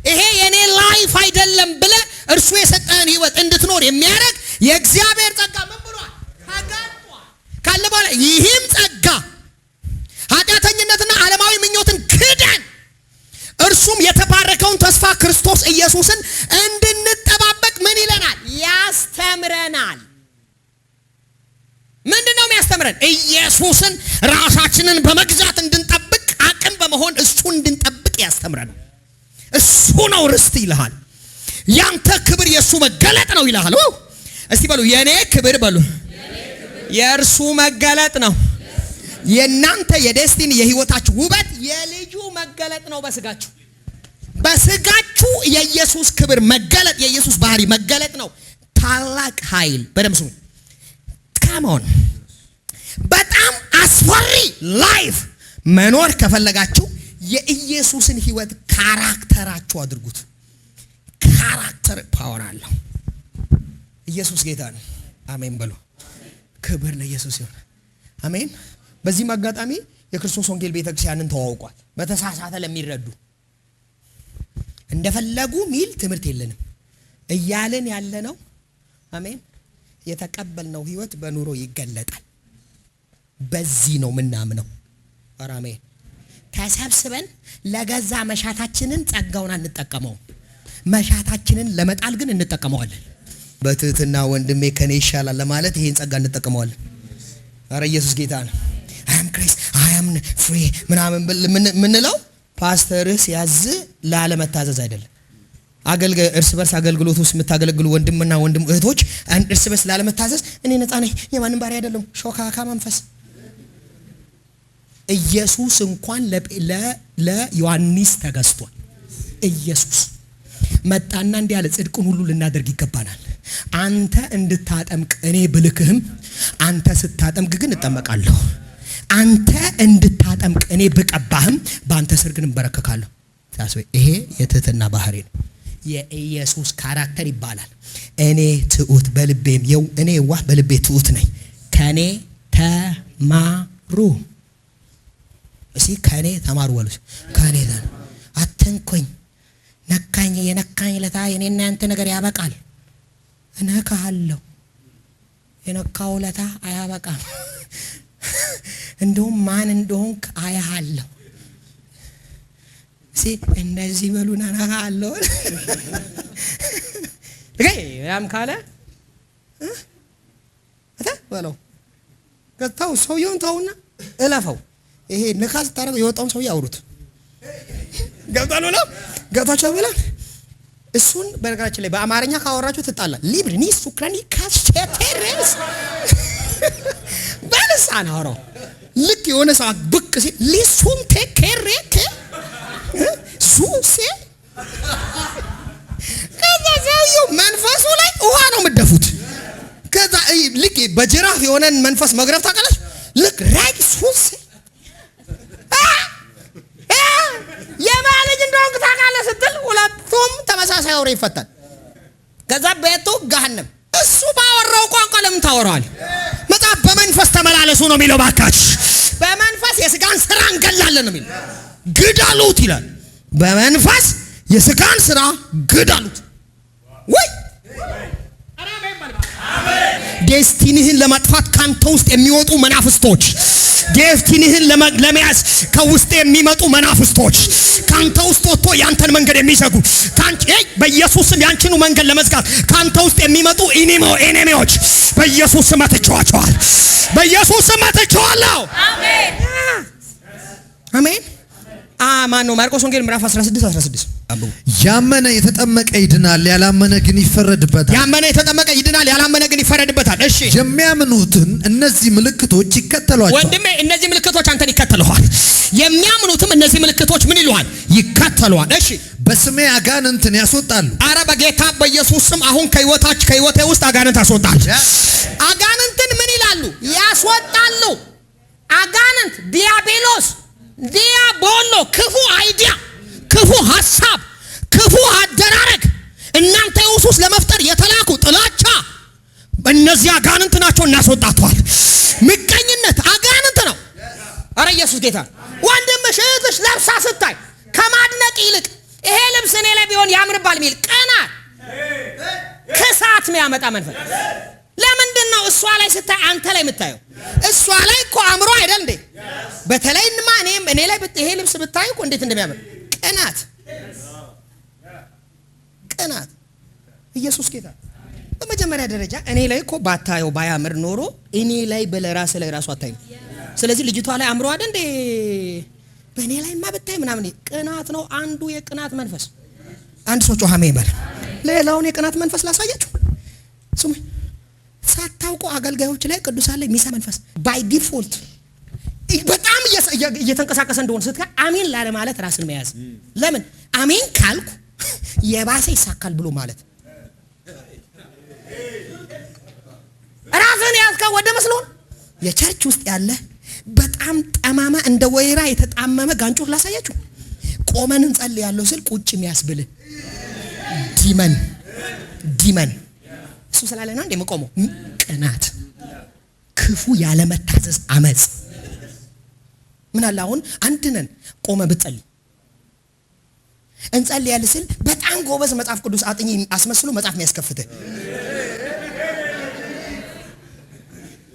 ይሄ የኔ ላይፍ አይደለም ብለህ እርሱ የሰጠህን ህይወት እንድትኖር የሚያደርግ የእግዚአብሔር ጸጋ ምን ብሏል? ተጋጥቷል ካለ በኋላ ይህም ጸጋ ኃጢአተኝነትና ዓለማዊ ምኞትን ክደን እርሱም የተባረከውን ተስፋ ክርስቶስ ኢየሱስን እንድንጠባበቅ ምን ይለናል? ያስተምረናል። ምንድነው የሚያስተምረን? ኢየሱስን ራሳችንን በመግዛት እንድንጠብቅ አቅም በመሆን እሱን እንድንጠብቅ ያስተምረናል። እሱ ነው ርስት ይልሃል። ያንተ ክብር የእሱ መገለጥ ነው ይልሃል። እስቲ በሉ የኔ ክብር በሉ የእርሱ መገለጥ ነው። የናንተ የዴስቲኒ የህይወታችሁ ውበት የልጁ መገለጥ ነው። በስጋችሁ የኢየሱስ ክብር መገለጥ የኢየሱስ ባህሪ መገለጥ ነው። ታላቅ ኃይል። በደም ስሙ። ካሞን በጣም አስፈሪ ላይፍ መኖር ከፈለጋችሁ የኢየሱስን ህይወት ካራክተራችሁ አድርጉት። ካራክተር ፓወር አለው። ኢየሱስ ጌታ ነው። አሜን በሉ። ክብር ለኢየሱስ ይሁን። አሜን። በዚህም አጋጣሚ የክርስቶስ ወንጌል ቤተክርስቲያንን ተዋውቋል። በተሳሳተ ለሚረዱ እንደፈለጉ ሚል ትምህርት የለንም እያልን ያለነው። አሜን። የተቀበልነው ህይወት በኑሮ ይገለጣል። በዚህ ነው ምናምነው። አሜን። ተሰብስበን ለገዛ መሻታችንን ጸጋውን አንጠቀመውም። መሻታችንን ለመጣል ግን እንጠቀመዋለን። በትህትና ወንድሜ ከኔ ይሻላል ለማለት ይሄን ጸጋ እንጠቀመዋለን። አረ ኢየሱስ ጌታ ነው። አም ክሬስ አም ፍሪ ምናምን ምንለው ፓስተርህ ሲያዝ ላለመታዘዝ አይደለም። እርስ በርስ አገልግሎት ውስጥ የምታገለግሉ ወንድምና ወንድም እህቶች እርስ በርስ ላለመታዘዝ እኔ ነፃ ነኝ የማንም ባሪያ አይደለም ሾካካ መንፈስ። ኢየሱስ እንኳን ለዮሐንስ ተገዝቷል። ኢየሱስ መጣና እንዲህ ያለ ጽድቁን ሁሉ ልናደርግ ይገባናል። አንተ እንድታጠምቅ እኔ ብልክህም አንተ ስታጠምቅ ግን እጠመቃለሁ። አንተ እንድታጠምቅ እኔ ብቀባህም በአንተ ስር ግን እንበረከካለሁ። ይሄ የትህትና ባህሪ ነው። የኢየሱስ ካራክተር ይባላል። እኔ ትሁት በልቤም እኔ ዋህ በልቤ ትሁት ነኝ፣ ከኔ ተማሩ። ከኔ ተማሩ ወሉስ ከኔ አትንኩኝ። ነካኝ የነካኝ ለታ የኔና ያንተ ነገር ያበቃል። እነካለሁ የነካው ለታ አያበቃም። እንደውም ማን እንደሆንክ አያለሁ። እንደዚህ በሉና አለው ያም ካለ በለው ገታው ሰውየውን ተውና እለፈው። ይሄ ንካስ ታረገው የወጣውን ሰውዬ አውሩት። ገብታሉ ነው ገብታችሁ ብላ እሱን በነገራችን ላይ በአማርኛ ካወራችሁ ትጣላል። ሊብኒ ሱክራኒ ካስቴሬስ በልሳን አወራው። ልክ የሆነ ሰው ብቅ ሲል ሊሱን ተከረከ ሱሴ ከዛ ሰውየው መንፈሱ ላይ ውሃ ነው የምትደፉት። ከዛ ልክ በጅራፍ የሆነን መንፈስ መግረፍ ታውቃለች። ልክ ራይ ሱሴ የማልጅ እንደሆንክ ታውቃለህ ስትል ሁለቱም ተመሳሳይ አውሬ ይፈታል። ከዛ ቤቱ ገሃነም። እሱ ባወራው ቋንቋ ለምን ታወራዋል? መጽሐፍ በመንፈስ ተመላለሱ ነው የሚለው። ባካች በመንፈስ የስጋን ስራ እንገላለን ነው የሚለው። ግዳሉት ይላል። በመንፈስ የስጋን ስራ ግዳሉት። ወይ ዴስቲኒህን ለማጥፋት ካንተ ውስጥ የሚወጡ መናፍስቶች፣ ዴስቲኒህን ለመያዝ ከውስጥ የሚመጡ መናፍስቶች፣ ካንተ ውስጥ ወጥቶ ያንተን መንገድ የሚዘጉ በኢየሱስም ያንቺኑ መንገድ ለመዝጋት ካንተ ውስጥ የሚመጡ ኢኔሚዎች በኢየሱስም መትቼዋቸዋል። በኢየሱስም መትቼዋለሁ። አሜን አሜን። ማን ነው? ማርቆስ ወንጌል ምዕራፍ 16 ያመነ የተጠመቀ ይድናል፣ ያላመነ ግን ይፈረድበታል። ያመነ የተጠመቀ ይድናል፣ ያላመነ ግን ይፈረድበታል። እሺ የሚያምኑትን እነዚህ ምልክቶች ይከተሏቸዋል። ወንድሜ እነዚህ ምልክቶች አንተን ይከተሉሃል። የሚያምኑትም እነዚህ ምልክቶች ምን ይሉሃል? ይከተሉሃል። እሺ በስሜ አጋንንትን ያስወጣሉ። አረ በጌታ በኢየሱስ ስም አሁን ከህይወቴ ውስጥ አጋንንት አስወጣል። አጋንንትን ምን ይላሉ? ያስወጣሉ። አጋንንት ዲያቦሎ ክፉ አይዲያ፣ ክፉ ሐሳብ፣ ክፉ አደራረግ እናንተ ውስጥ ለመፍጠር የተላኩ ጥላቻ እነዚህ አጋንንት ናቸው። እናስወጣቷል። ምቀኝነት አጋንንት ነው። አረ ኢየሱስ ጌታ። ወንድምሽ እህትሽ ለብሳ ስታይ ከማድነቅ ይልቅ ይሄ ልብስ እኔ ላይ ቢሆን ያምርባል የሚል ቅናት፣ ክሳት የሚያመጣ መንፈስ። ለምንድን ነው እሷ ላይ ስታይ አንተ ላይ የምታየው? እሷ ላይ እኮ አምሮ አይደል እንዴ? በተለይማ እኔ ላይ ይሄ ልብስ ብታይ እኮ እንዴት እንደሚያምር ቅናት። ኢየሱስ ጌታ። በመጀመሪያ ደረጃ እኔ ላይ እኮ ባታየው ባያምር ኖሮ እኔ ላይ በለራስ ላይ ራሱ አታይም። ስለዚህ ልጅቷ ላይ አምሮ አይደል እንዴ? በእኔ ላይማ ብታይ ምናምን ቅናት ነው አንዱ የቅናት መንፈስ። አንድ ሰው ጮሃ ይበል። ሌላውን የቅናት መንፈስ ላሳያችሁ። ስሙ። ሳታውቁ አገልጋዮች ላይ ቅዱሳን ላይ የሚሰራ መንፈስ ባይ ዲፎልት በጣም እየተንቀሳቀሰ እንደሆነ ስትካ አሜን ላለ ማለት ራስን መያዝ። ለምን አሜን ካልኩ የባሰ ይሳካል ብሎ ማለት ራስን ያዝከው ወደ መስሎን የቸርች ውስጥ ያለ በጣም ጠማማ እንደ ወይራ የተጣመመ ጋንጮር ላሳያችሁ። ቆመን እንጸልያለሁ ስል ቁጭ የሚያስብል ዲመን እሱ ስላለ ነው እንደምቆመው። ቅናት፣ ክፉ ያለመታዘዝ አመጽ። ምን አለ አሁን አንድ ነን ቆመ ብትጸልይ እንጸልያለን ስል በጣም ጎበዝ መጽሐፍ ቅዱስ አጥኚ አስመስሎ መጽሐፍ የሚያስከፍትህ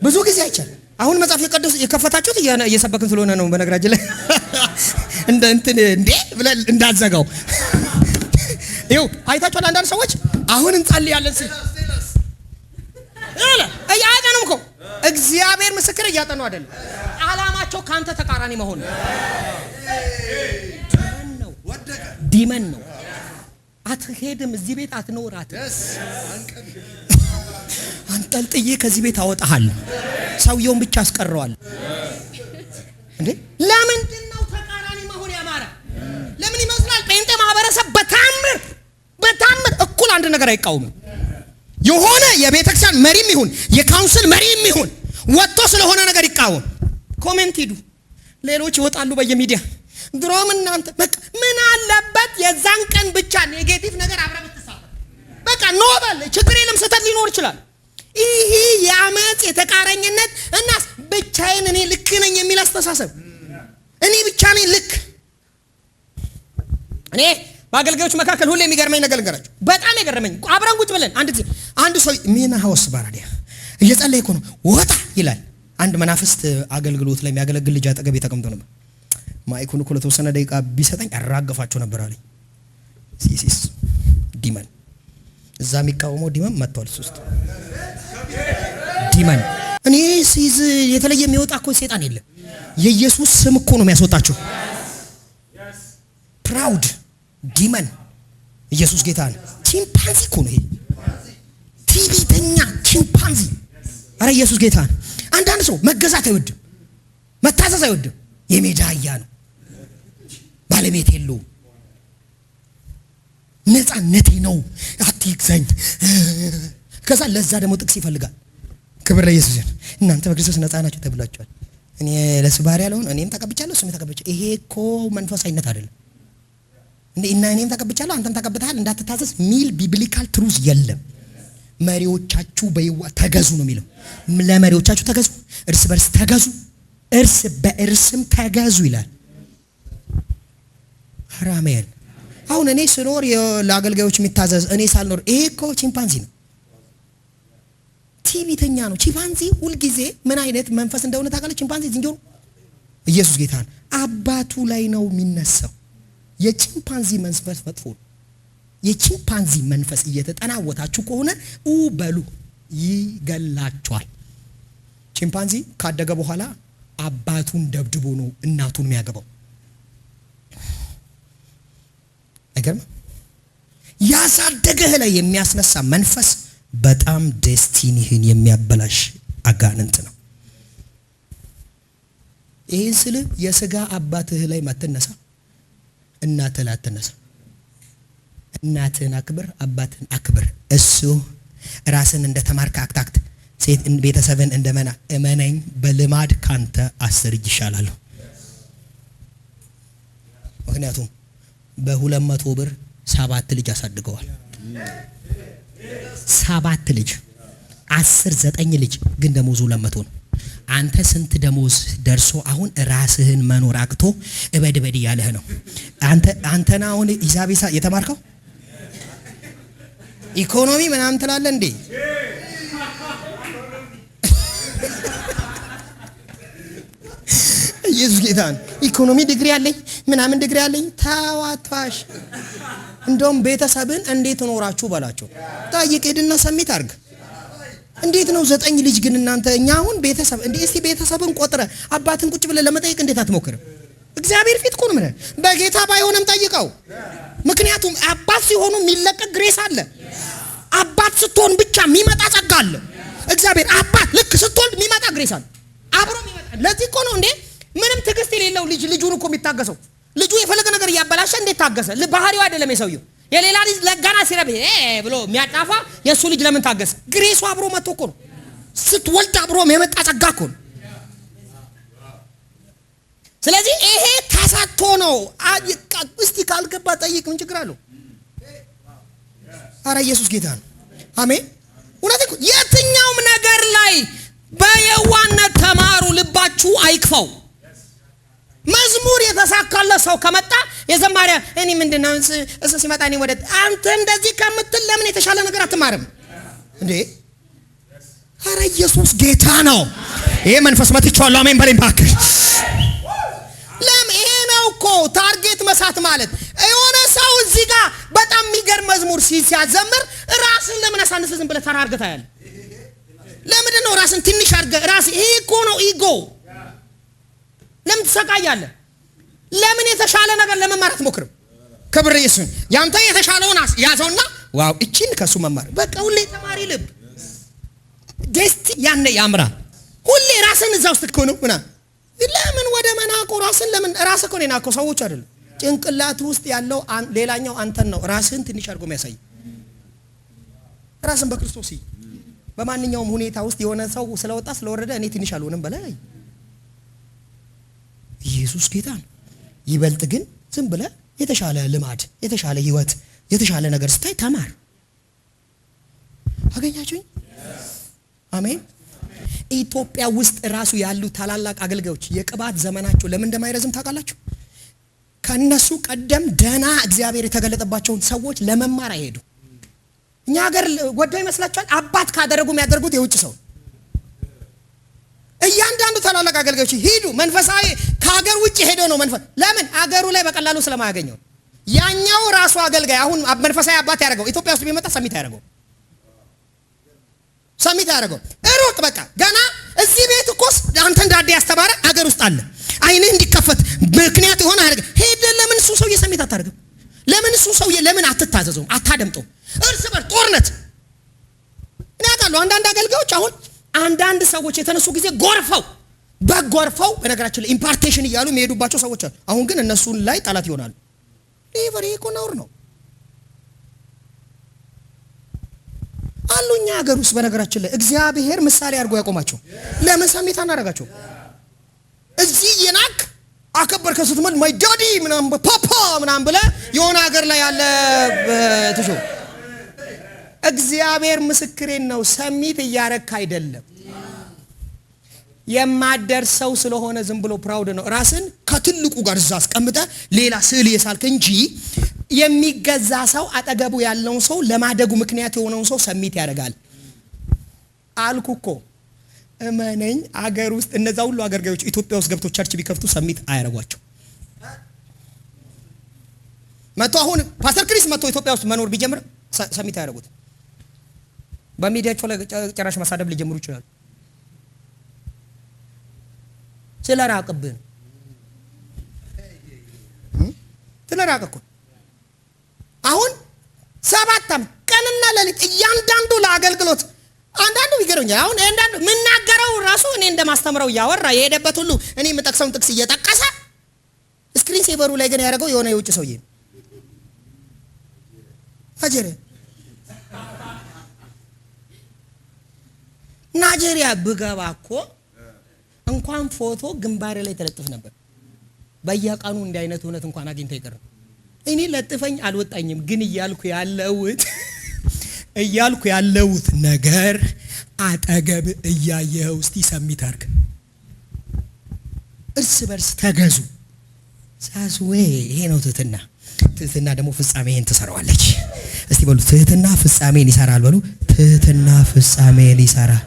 ብዙ ጊዜ አይቻል። አሁን መጽሐፍ ቅዱስ የከፈታችሁት እየሰበክን ስለሆነ ነው። በነገራችን ላይ እንዴ ብለህ እንዳትዘጋው። ይኸው አይታችኋል። አንዳንድ ሰዎች አሁን እንጸልያለን ሲል አያጠኑም እኮ እግዚአብሔር ምስክር እያጠኑ አይደለም። ዓላማቸው ካንተ ተቃራኒ መሆን ነው። ዲመን ነው። አትሄድም፣ እዚህ ቤት አትኖራትም። አንጠልጥዬ ከዚህ ቤት አወጣሃለሁ። ሰውየውን ብቻ አስቀረዋለሁ። እንዴ ለምንድን ነው ተቃራኒ መሆን ያማረ? ለምን ይመስላል ጴንጤ ማህበረሰብ በታምር እኩል አንድ ነገር አይቃወምም። የሆነ የቤተክርስቲያን መሪም ይሁን የካውንስል መሪም ይሁን ወጥቶ ስለሆነ ነገር ይቃወም። ኮሜንት ሂዱ፣ ሌሎች ይወጣሉ በየሚዲያ። ድሮም እናንተ በቃ ምን አለበት የዛን ቀን ብቻ ኔጌቲቭ ነገር አብረህ ብትሳተፍ በቃ ኖበል ችግር የለም። ስህተት ሊኖር ይችላል። ይሄ የአመጽ የተቃረኝነት እና ብቻዬን እኔ ልክ ነኝ የሚል አስተሳሰብ፣ እኔ ብቻ ነኝ ልክ። እኔ በአገልጋዮች መካከል ሁሌ የሚገርመኝ ነገር ልንገራችሁ። በጣም የገረመኝ አብረን ቁጭ ብለን አንድ ሰው ምን ሀውስ ባራዲያ እየጸለየ እኮ ነው ወጣ ይላል። አንድ መናፍስት አገልግሎት ላይ የሚያገለግል ልጅ አጠገቤ ተቀምጦ ነበር። ማይኩን እኮ ለተወሰነ ደቂቃ ቢሰጠኝ አራገፋቸው ነበር አለኝ። ሲሲስ ዲመን እዛ የሚቃወመው ዲመን መጥቷል። ሶስት ዲመን እኔ ሲዝ የተለየ የሚወጣ እኮ ሰይጣን የለም። የኢየሱስ ስም እኮ ነው የሚያስወጣቸው። ፕራውድ ዲመን ኢየሱስ ጌታ ነው። ቺምፓንዚ እኮ ነው ይሄ ቲቪተኛ ቺምፓንዚ። አረ ኢየሱስ ጌታ ነው። አንዳንድ ሰው መገዛት አይወድም፣ መታዘዝ አይወድም። የሜዳ አህያ ነው፣ ባለቤት የለውም። ነፃነቴ ነው አትግዛኝ። ከዛ ለዛ ደግሞ ጥቅስ ይፈልጋል። ክብር ለኢየሱስ ይሁን። እናንተ በክርስቶስ ነፃ ናችሁ ተብላችኋል። እኔ ለሱ ባሪያ ያለውን እኔም ተቀብቻለሁ እሱም ተቀብቻለሁ። ይሄ እኮ መንፈሳዊነት አይደለም እንዴ? እና እኔም ተቀብቻለሁ አንተም ተቀብተሃል እንዳትታዘዝ ሚል ቢብሊካል ትሩዝ የለም። መሪዎቻችሁ በይዋ ተገዙ ነው የሚለው። ለመሪዎቻችሁ ተገዙ፣ እርስ በርስ ተገዙ፣ እርስ በእርስም ተገዙ ይላል። አራሜን አሁን እኔ ስኖር ለአገልጋዮች የሚታዘዝ እኔ ሳልኖር ይሄ እኮ ቺምፓንዚ ነው፣ ቲቪተኛ ነው። ቺምፓንዚ ሁልጊዜ ምን አይነት መንፈስ እንደሆነ ታውቃለህ? ቺምፓንዚ ዝንጀሮ ኢየሱስ ጌታ ነው። አባቱ ላይ ነው የሚነሳው። የቺምፓንዚ መንፈስ መጥፎ ነው። የቺምፓንዚ መንፈስ እየተጠናወታችሁ ከሆነ በሉ ይገላችኋል። ቺምፓንዚ ካደገ በኋላ አባቱን ደብድቦ ነው እናቱን የሚያገባው። አይገርም? ያሳደገህ ላይ የሚያስነሳ መንፈስ በጣም ዴስቲኒህን የሚያበላሽ አጋንንት ነው። ይህን ስል የስጋ አባትህ ላይ ማትነሳ፣ እናትህ ላይ አትነሳ። እናትህን አክብር፣ አባትህን አክብር። እሱ ራስን እንደ ተማርክ አክታክት፣ ሴት ቤተሰብን እንደመና እመነኝ፣ በልማድ ካንተ 10 እጅ ይሻላል። ምክንያቱም በ200 ብር 7 ልጅ አሳድገዋል። 7 ልጅ 10 9 ልጅ ግን ደሞዙ 200 ነው። አንተ ስንት ደሞዝ ደርሶ አሁን ራስህን መኖር አቅቶ እበድ ያለህ ነው። አንተና አሁን ሂሳብ የተማርከው ኢኮኖሚ ምናምን ትላለህ እንዴ? ኢየሱስ ጌታን ኢኮኖሚ ዲግሪ አለኝ ምናምን ዲግሪ አለኝ ታዋታሽ። እንደውም ቤተሰብን እንዴት ኖራችሁ በላቸው። ታይቅ ሄድና ሰሚት አርግ። እንዴት ነው 9 ልጅ ግን እናንተ እኛ አሁን ቤተሰብ እንዴ? እስቲ ቤተሰብን ቆጥረ አባትን ቁጭ ብለ ለመጠየቅ እንዴት አትሞክርም? እግዚአብሔር ፊት እኮ ነው ማለት በጌታ ባይሆንም ጠይቀው። ምክንያቱም አባት ሲሆኑ የሚለቀቅ ግሬስ አለ። አባት ስትሆን ብቻ የሚመጣ ጸጋ አለ። እግዚአብሔር አባት ልክ ስትሆን የሚመጣ ግሬስ አለ፣ አብሮ የሚመጣ። ለዚህ እኮ ነው እንዴ ምንም ትዕግስት የሌለው ልጁን እኮ የሚታገሰው። ልጁ የፈለገ ነገር እያበላሸ እንዴት ታገሰ? ባህሪው አይደለም የሰውየው። የሌላ ልጅ ለጋና ሲረብ ብሎ የሚያጣፋ የሱ ልጅ ለምን ታገሰ? ግሬሱ አብሮ መጥቶ እኮ ነው። ስትወልድ አብሮ የመጣ ጸጋ እኮ ነው። ስለዚህ ይሄ ተሰጥቶ ነው። እስቲ ካልገባ ጠይቅ፣ ምን ችግር አለው? አረ ኢየሱስ ጌታ ነው። አሜን። እውነት እኮ የትኛውም ነገር ላይ በየዋነት ተማሩ፣ ልባችሁ አይክፈው። መዝሙር የተሳካለ ሰው ከመጣ የዘማሪያ እኔ ምንድነው እሱ ሲመጣ እኔ ወደ አንተ እንደዚህ ከምትል ለምን የተሻለ ነገር አትማርም እንዴ? አረ ኢየሱስ ጌታ ነው። ይሄ መንፈስ መጥቻለሁ። አሜን በለኝ ባክህ። ይሄ ነው እኮ ታርጌት መሳት ማለት። የሆነ ሰው እዚህ ጋር በጣም የሚገርም መዝሙር ሲያዘምር ራስን ለምን አሳንሰ ዝም ብለህ ተራ አድርገህ ታያለህ? ለምንድን ነው ራስን ትንሽ አድርገህ ራስ? ይሄ እኮ ነው ኢጎ። ለምን ትሰቃያለህ? ለምን የተሻለ ነገር ለመማር አትሞክርም? ክብር ኢየሱስ። ያንተ የተሻለውን ያዘውና ዋው እቺን ከሱ መማር በቃ። ሁሌ ተማሪ ልብ ደስቲ ያነ ያምራል። ሁሌ ራስን እዛ ውስጥ እኮ ነው ምናምን። ለምን ወደ መናቆ ራስን ለምን ራስ እኮ ነው ናቆ ሰዎች አይደለም። ጭንቅላት ውስጥ ያለው ሌላኛው አንተን ነው ራስን ትንሽ አድርጎ የሚያሳይ። ራስን በክርስቶስ በማንኛውም ሁኔታ ውስጥ የሆነ ሰው ስለወጣ ስለወረደ እኔ ትንሽ አልሆንም በላይ ኢየሱስ ጌታ ነው። ይበልጥ ግን ዝም ብለህ የተሻለ ልማድ፣ የተሻለ ህይወት፣ የተሻለ ነገር ስታይ ተማር። አገኛችሁኝ? አሜን። ኢትዮጵያ ውስጥ ራሱ ያሉ ታላላቅ አገልጋዮች የቅባት ዘመናቸው ለምን እንደማይረዝም ታውቃላችሁ? ከነሱ ቀደም ደና እግዚአብሔር የተገለጠባቸውን ሰዎች ለመማር አይሄዱ። እኛ ሀገር ወደው ይመስላችኋል? አባት ካደረጉ የሚያደርጉት የውጭ ሰው። እያንዳንዱ ታላላቅ አገልጋዮች ሂዱ። መንፈሳዊ ከሀገር ውጭ ሄዶ ነው መንፈስ። ለምን አገሩ ላይ በቀላሉ ስለማያገኘው። ያኛው ራሱ አገልጋይ አሁን መንፈሳዊ አባት ያደርገው ኢትዮጵያ ውስጥ ቢመጣ ሰሚት ያደርገው ሩቅ በቃ ገና እዚህ ቤት እኮ አንተ እንዳደ ያስተማረ አገር ውስጥ አለ። አይንህ እንዲከፈት ምክንያት የሆነ አድርገ ሄደ። ለምን እሱ ሰውዬ ሰሚት አታደርግም? ለምን እሱ ሰውዬ ለምን አትታዘዘውም? አታደምጠው? እርስ በርስ ጦርነት እኔ አውቃለሁ። አንዳንድ አገልጋዮች አሁን አንዳንድ ሰዎች የተነሱ ጊዜ ጎርፈው በነገራችን ላይ ኢምፓርቴሽን እያሉ የሚሄዱባቸው ሰዎች አሉ። አሁን ግን እነሱን ላይ ጠላት ይሆናሉ። ሊቨር እኮ ነውር ነው አሉኛ ሀገር ውስጥ በነገራችን ላይ እግዚአብሔር ምሳሌ አድርጎ ያቆማቸው። ለምን ሰሚት አናደርጋቸው? እዚህ የናክ አከበር ከስትመል ማይ ዳዲ ምናምን ፓፓ ምናምን ብለ የሆነ ሀገር ላይ ያለ ተሾ እግዚአብሔር ምስክሬን ነው። ሰሚት እያረካ አይደለም የማደርሰው ስለሆነ ዝም ብሎ ፕራውድ ነው። ራስን ከትልቁ ጋር እዛ አስቀምጠ ሌላ ስዕል የሳልክ እንጂ የሚገዛ ሰው አጠገቡ ያለውን ሰው ለማደጉ ምክንያት የሆነውን ሰው ሰሚት ያደርጋል አልኩኮ። እመነኝ አገር ውስጥ እነዛ ሁሉ አገልጋዮች ኢትዮጵያ ውስጥ ገብተው ቸርች ቢከፍቱ ሰሚት አያረጓቸው። መጥቶ አሁን ፓስተር ክሪስ መጥቶ ኢትዮጵያ ውስጥ መኖር ቢጀምር ሰሚት አያረጉት። በሚዲያቸው ላይ ጭራሽ መሳደብ ሊጀምሩ ይችላሉ። ስለራቅብን ስለራቅኩ አሁን 7 ዓመት ቀንና ሌሊት እያንዳንዱ ለአገልግሎት አንዳንዱ ይገርምኛል። አሁን አንዳንዱ ምናገረው ራሱ እኔ እንደማስተምረው እያወራ የሄደበት ሁሉ እኔ የምጠቅሰውን ጥቅስ እየጠቀሰ ስክሪን ሴቨሩ ላይ ግን ያደረገው የሆነ የውጭ ሰውዬ ነው። ናይጄሪያ ብገባ እኮ እንኳን ፎቶ ግንባሬ ላይ ተለጥፍ ነበር። በየቀኑ እንዲህ አይነት እውነት እንኳን አግኝታ ይቀር። እኔ ለጥፈኝ አልወጣኝም። ግን እያልኩ ያለውት ነገር አጠገብ እያየው እስቲ ሰሚት አድርግ። እርስ በርስ ተገዙ። ሳስዌ ይሄ ነው ትህትና። ትህትና ደግሞ ፍጻሜን ትሰራዋለች። እስቲ በሉ ትህትና ፍጻሜን ይሰራል በሉ። ትህትና ፍጻሜን ይሰራል።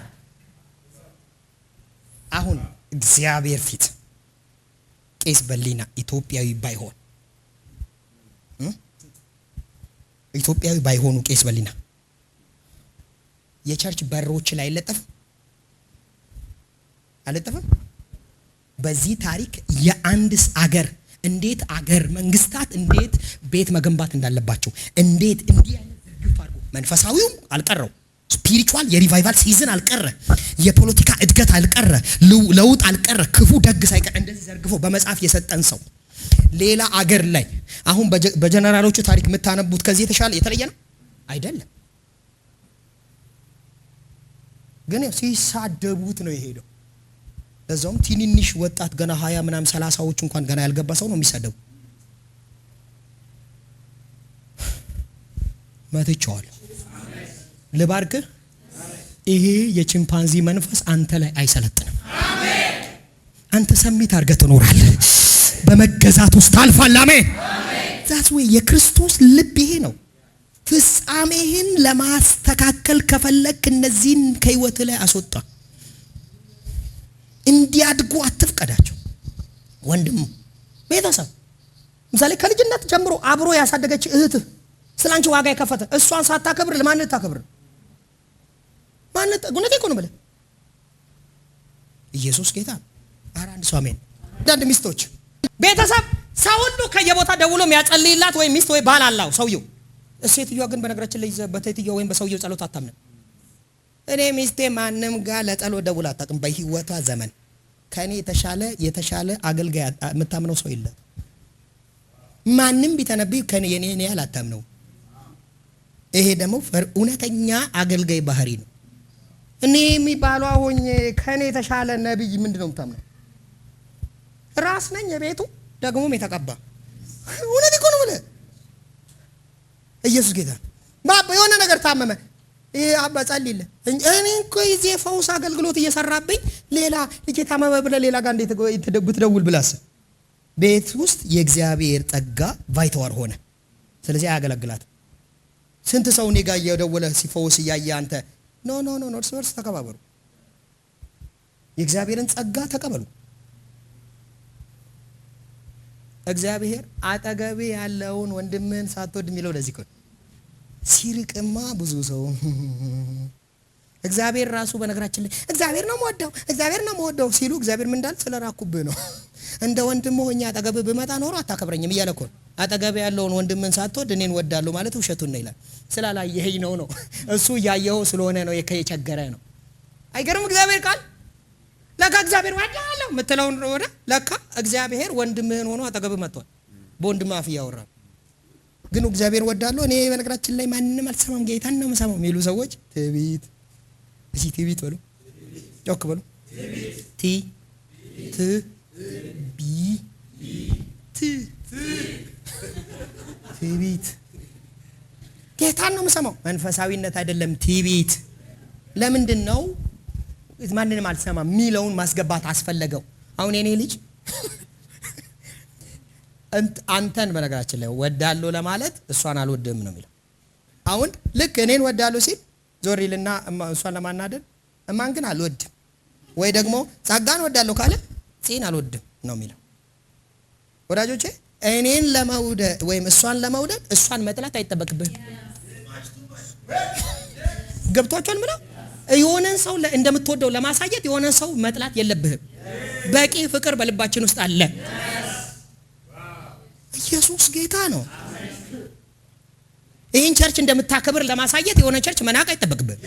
አሁን እግዚአብሔር ፊት ቄስ በሊና ኢትዮጵያዊ ባይሆኑ ቄስ በሊና የቸርች በሮች ላይ አለጠፈም። በዚህ ታሪክ የአንድስ አገር እንዴት አገር መንግስታት እንዴት ቤት መገንባት እንዳለባቸው እንዴት እንዲህ አይነት ዝርግፍ አድርጎ መንፈሳዊው አልቀረው ስፒሪቹዋል የሪቫይቫል ሲዝን አልቀረ፣ የፖለቲካ እድገት አልቀረ፣ ለውጥ አልቀረ፣ ክፉ ደግ ሳይቀር እንደዚህ ዘርግፎ በመጽሐፍ የሰጠን ሰው ሌላ አገር ላይ አሁን በጀነራሎቹ ታሪክ የምታነቡት ከዚህ የተለየ ነው አይደለም። ግን ሲሳደቡት ነው የሄደው። ለዛውም ትንንሽ ወጣት ገና 20 ምናምን 30ዎች እንኳን ገና ያልገባ ሰው ነው የሚሳደቡ። መትቼዋለሁ። ልባርክ። ይሄ የቺምፓንዚ መንፈስ አንተ ላይ አይሰለጥንም። አሜን። አንተ ሰሚት አድርገህ ትኖራለህ። በመገዛት ውስጥ ታልፋለህ። አሜን። ዛት ወይ የክርስቶስ ልብ ይሄ ነው። ፍጻሜህን ለማስተካከል ከፈለክ እነዚህን ከህይወት ላይ አስወጣ። እንዲያድጉ አትፍቀዳቸው። ወንድም ቤተሰብ ምሳሌ ከልጅነት ጀምሮ አብሮ ያሳደገች እህትህ ስላንቺ ዋጋ የከፈተ እሷን ሳታከብር ለማን ልታከብር? ማን ጉነቴ እኮ ነው ብለህ ኢየሱስ ጌታ አንድ ሰው አሜን። አንዳንድ ሚስቶች ቤተሰብ ሰው ሁሉ ከየቦታ ደውሎ የሚያጸልይላት ወይ ሚስት ወይ ባል አላው ሰውየው። ሴትዮዋ ግን በነገራችን ላይ በቴትዮ ወይም በሰውየው ጸሎት አታምንም። እኔ ሚስቴ ማንም ጋር ለጸሎት ደውላ አታውቅም በህይወቷ ዘመን። ከኔ የተሻለ አገልጋይ የምታምነው ሰው የለም። ማንም ቢተነብይ ከኔ የኔ አላታምነው። ይሄ ደግሞ እውነተኛ አገልጋይ ባህሪ ነው። እኔ የሚባለው ሆኜ ከኔ የተሻለ ነብይ ምንድነው የምታምነው? ራስ ነኝ የቤቱ ደግሞም የተቀባ እውነት እኮ ነው ብለህ ኢየሱስ ጌታ ባባ የሆነ ነገር ታመመ አባ ጸልይልህ። እኔ እኮ የዚህ ፈውስ አገልግሎት እየሰራብኝ ሌላ ልጅ ታመመ ብለህ ሌላ ጋር እንዴት ብትደውል ብላስ ቤት ውስጥ የእግዚአብሔር ጸጋ ቫይተዋር ሆነ። ስለዚህ አያገለግላት። ስንት ሰው እኔ ጋር እየደወለ ሲፈውስ እያየ አንተ ኖ እርስ በርስ ተከባበሩ። የእግዚአብሔርን ጸጋ ተቀበሉ። እግዚአብሔር አጠገቤ ያለውን ወንድምህን ሳትወድ የሚለው ለዚህ እኮ ሲርቅማ ብዙ ሰው እግዚአብሔር ራሱ በነገራችን ላይ እግዚአብሔር ነው የምወደው ሲሉ እግዚአብሔር ምን እንዳለ ስለራኩብህ ነው። እንደ ወንድም ሆኜ አጠገብህ ብመጣ ኖሮ አታከብረኝም እያለ እኮ አጠገቤ ያለውን ወንድምህን ሳትወድ እኔን ወዳለሁ ማለት ውሸቱን ነው ይላል። ስላላየኸኝ ነው እሱ እያየኸው ስለሆነ ነው የቸገረ ነው። አይገርም? እግዚአብሔር ቃል ለካ እግዚአብሔር ወዳለሁ የምትለውን ወደ ለካ እግዚአብሔር ወንድምህን ሆኖ አጠገብህ መጥቷል። በወንድም አፍ እያወራ ግን እግዚአብሔር ወዳለሁ እኔ በነገራችን ላይ ማንንም አልሰማም ጌታን ነው የምሰማው የሚሉ ሰዎች ትዕቢት ትዕቢት በሉ፣ ጮክ በሉ። ትዕቢት ጌታን ነው የምሰማው። መንፈሳዊነት አይደለም ትዕቢት። ለምንድን ነው ማንንም አልሰማም የሚለውን ማስገባት አስፈለገው? አሁን የኔ ልጅ አንተን በነገራችን ላይ ወዳለሁ ለማለት እሷን አልወድም ነው የሚለው። አሁን ልክ እኔን ወዳለሁ ሲል ዞር ይልና እሷን ለማናደድ እማን ግን አልወድም፣ ወይ ደግሞ ጸጋን ወዳለሁ ካለ ጽን አልወድም ነው የሚለው። ወዳጆቼ እኔን ለመውደድ ወይም እሷን ለመውደድ እሷን መጥላት አይጠበቅብህም። ገብቷችኋል? ምለው የሆነን ሰው እንደምትወደው ለማሳየት የሆነን ሰው መጥላት የለብህም። በቂ ፍቅር በልባችን ውስጥ አለ። ኢየሱስ ጌታ ነው። ይህን ቸርች እንደምታከብር ለማሳየት የሆነ ቸርች መናቅ አይጠበቅብህም።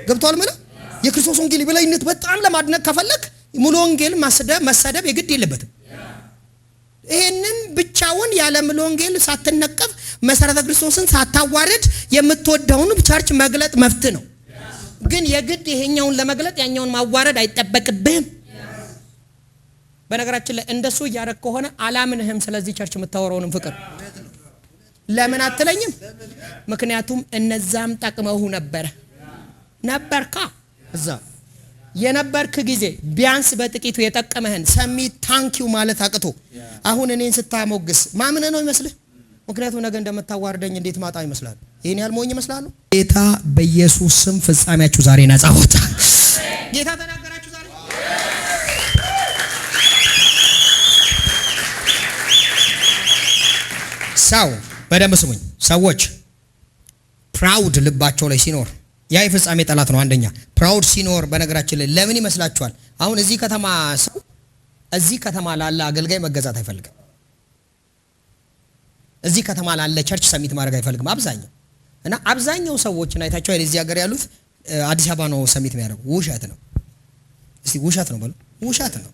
ገብቷል? ምለው የክርስቶስ ወንጌል የበላይነት በጣም ለማድነቅ ከፈለክ ሙሉ ወንጌል መሰደብ የግድ የለበትም። ይሄንን ብቻውን ያለ ሙሉ ወንጌል ሳትነቀፍ መሰረተ ክርስቶስን ሳታዋርድ የምትወደውን ቸርች መግለጥ መፍት ነው። ግን የግድ ይሄኛውን ለመግለጥ ያኛውን ማዋረድ አይጠበቅብህም። በነገራችን ላይ እንደሱ እያደረግ ከሆነ አላምንህም። ስለዚህ ቸርች የምታወራውንም ፍቅር ለምን አትለኝም? ምክንያቱም እነዛም ጠቅመው ነበርካ እዛ የነበርክ ጊዜ ቢያንስ በጥቂቱ የጠቀመህን ሰሚ ታንኪው ማለት አቅቶ አሁን እኔን ስታሞግስ ማምን ነው ይመስልህ? ምክንያቱም ነገ እንደምታዋርደኝ እንዴት ማጣ ይመስላል? ይሄን ያልሞኝ ይመስላል? ጌታ በኢየሱስ ስም ፍጻሜያችሁ ዛሬ ነጻ ወጣ። ጌታ ተናገራችሁ ዛሬ። ሰው በደንብ ስሙኝ። ሰዎች ፕራውድ ልባቸው ላይ ሲኖር ያ የፍጻሜ ጠላት ነው። አንደኛ ፕራውድ ሲኖር በነገራችን ላይ ለምን ይመስላችኋል? አሁን እዚህ ከተማ ሰው እዚህ ከተማ ላለ አገልጋይ መገዛት አይፈልግም። እዚህ ከተማ ላለ ቸርች ሰሚት ማድረግ አይፈልግም አብዛኛው። እና አብዛኛው ሰዎች አይታችሁ እዚህ ሀገር ያሉት አዲስ አበባ ነው ሰሚት የሚያደርጉ። ውሸት ነው። እስቲ ውሸት ነው በሉ። ውሸት ነው።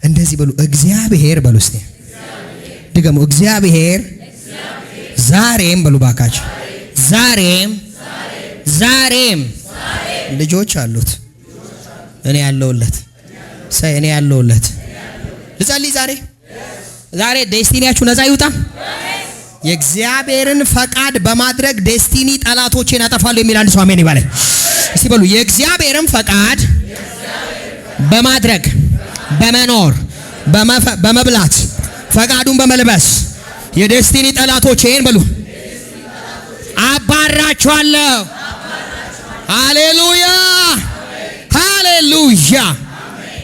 እንደዚህ በሉ። እግዚአብሔር በሉ። እስቲ ድገሙ። እግዚአብሔር ዛሬም በሉ ባካችሁ። ዛሬም ልጆች አሉት። እኔ ያለውለት እኔ ያለውለት ልጸልይ። ዛሬ ዴስቲኒያችሁ ነፃ ይውጣ። የእግዚአብሔርን ፈቃድ በማድረግ ዴስቲኒ ጠላቶቼን አጠፋለሁ የሚል አንድ ሰው አሜን ይባላል። እስቲ በሉ የእግዚአብሔርን ፈቃድ በማድረግ በመኖር በመብላት ፈቃዱን በመልበስ የዴስቲኒ ጠላቶቼን በሉ አባራቸዋለሁ። ሃሌሉያ ሃሌሉያ።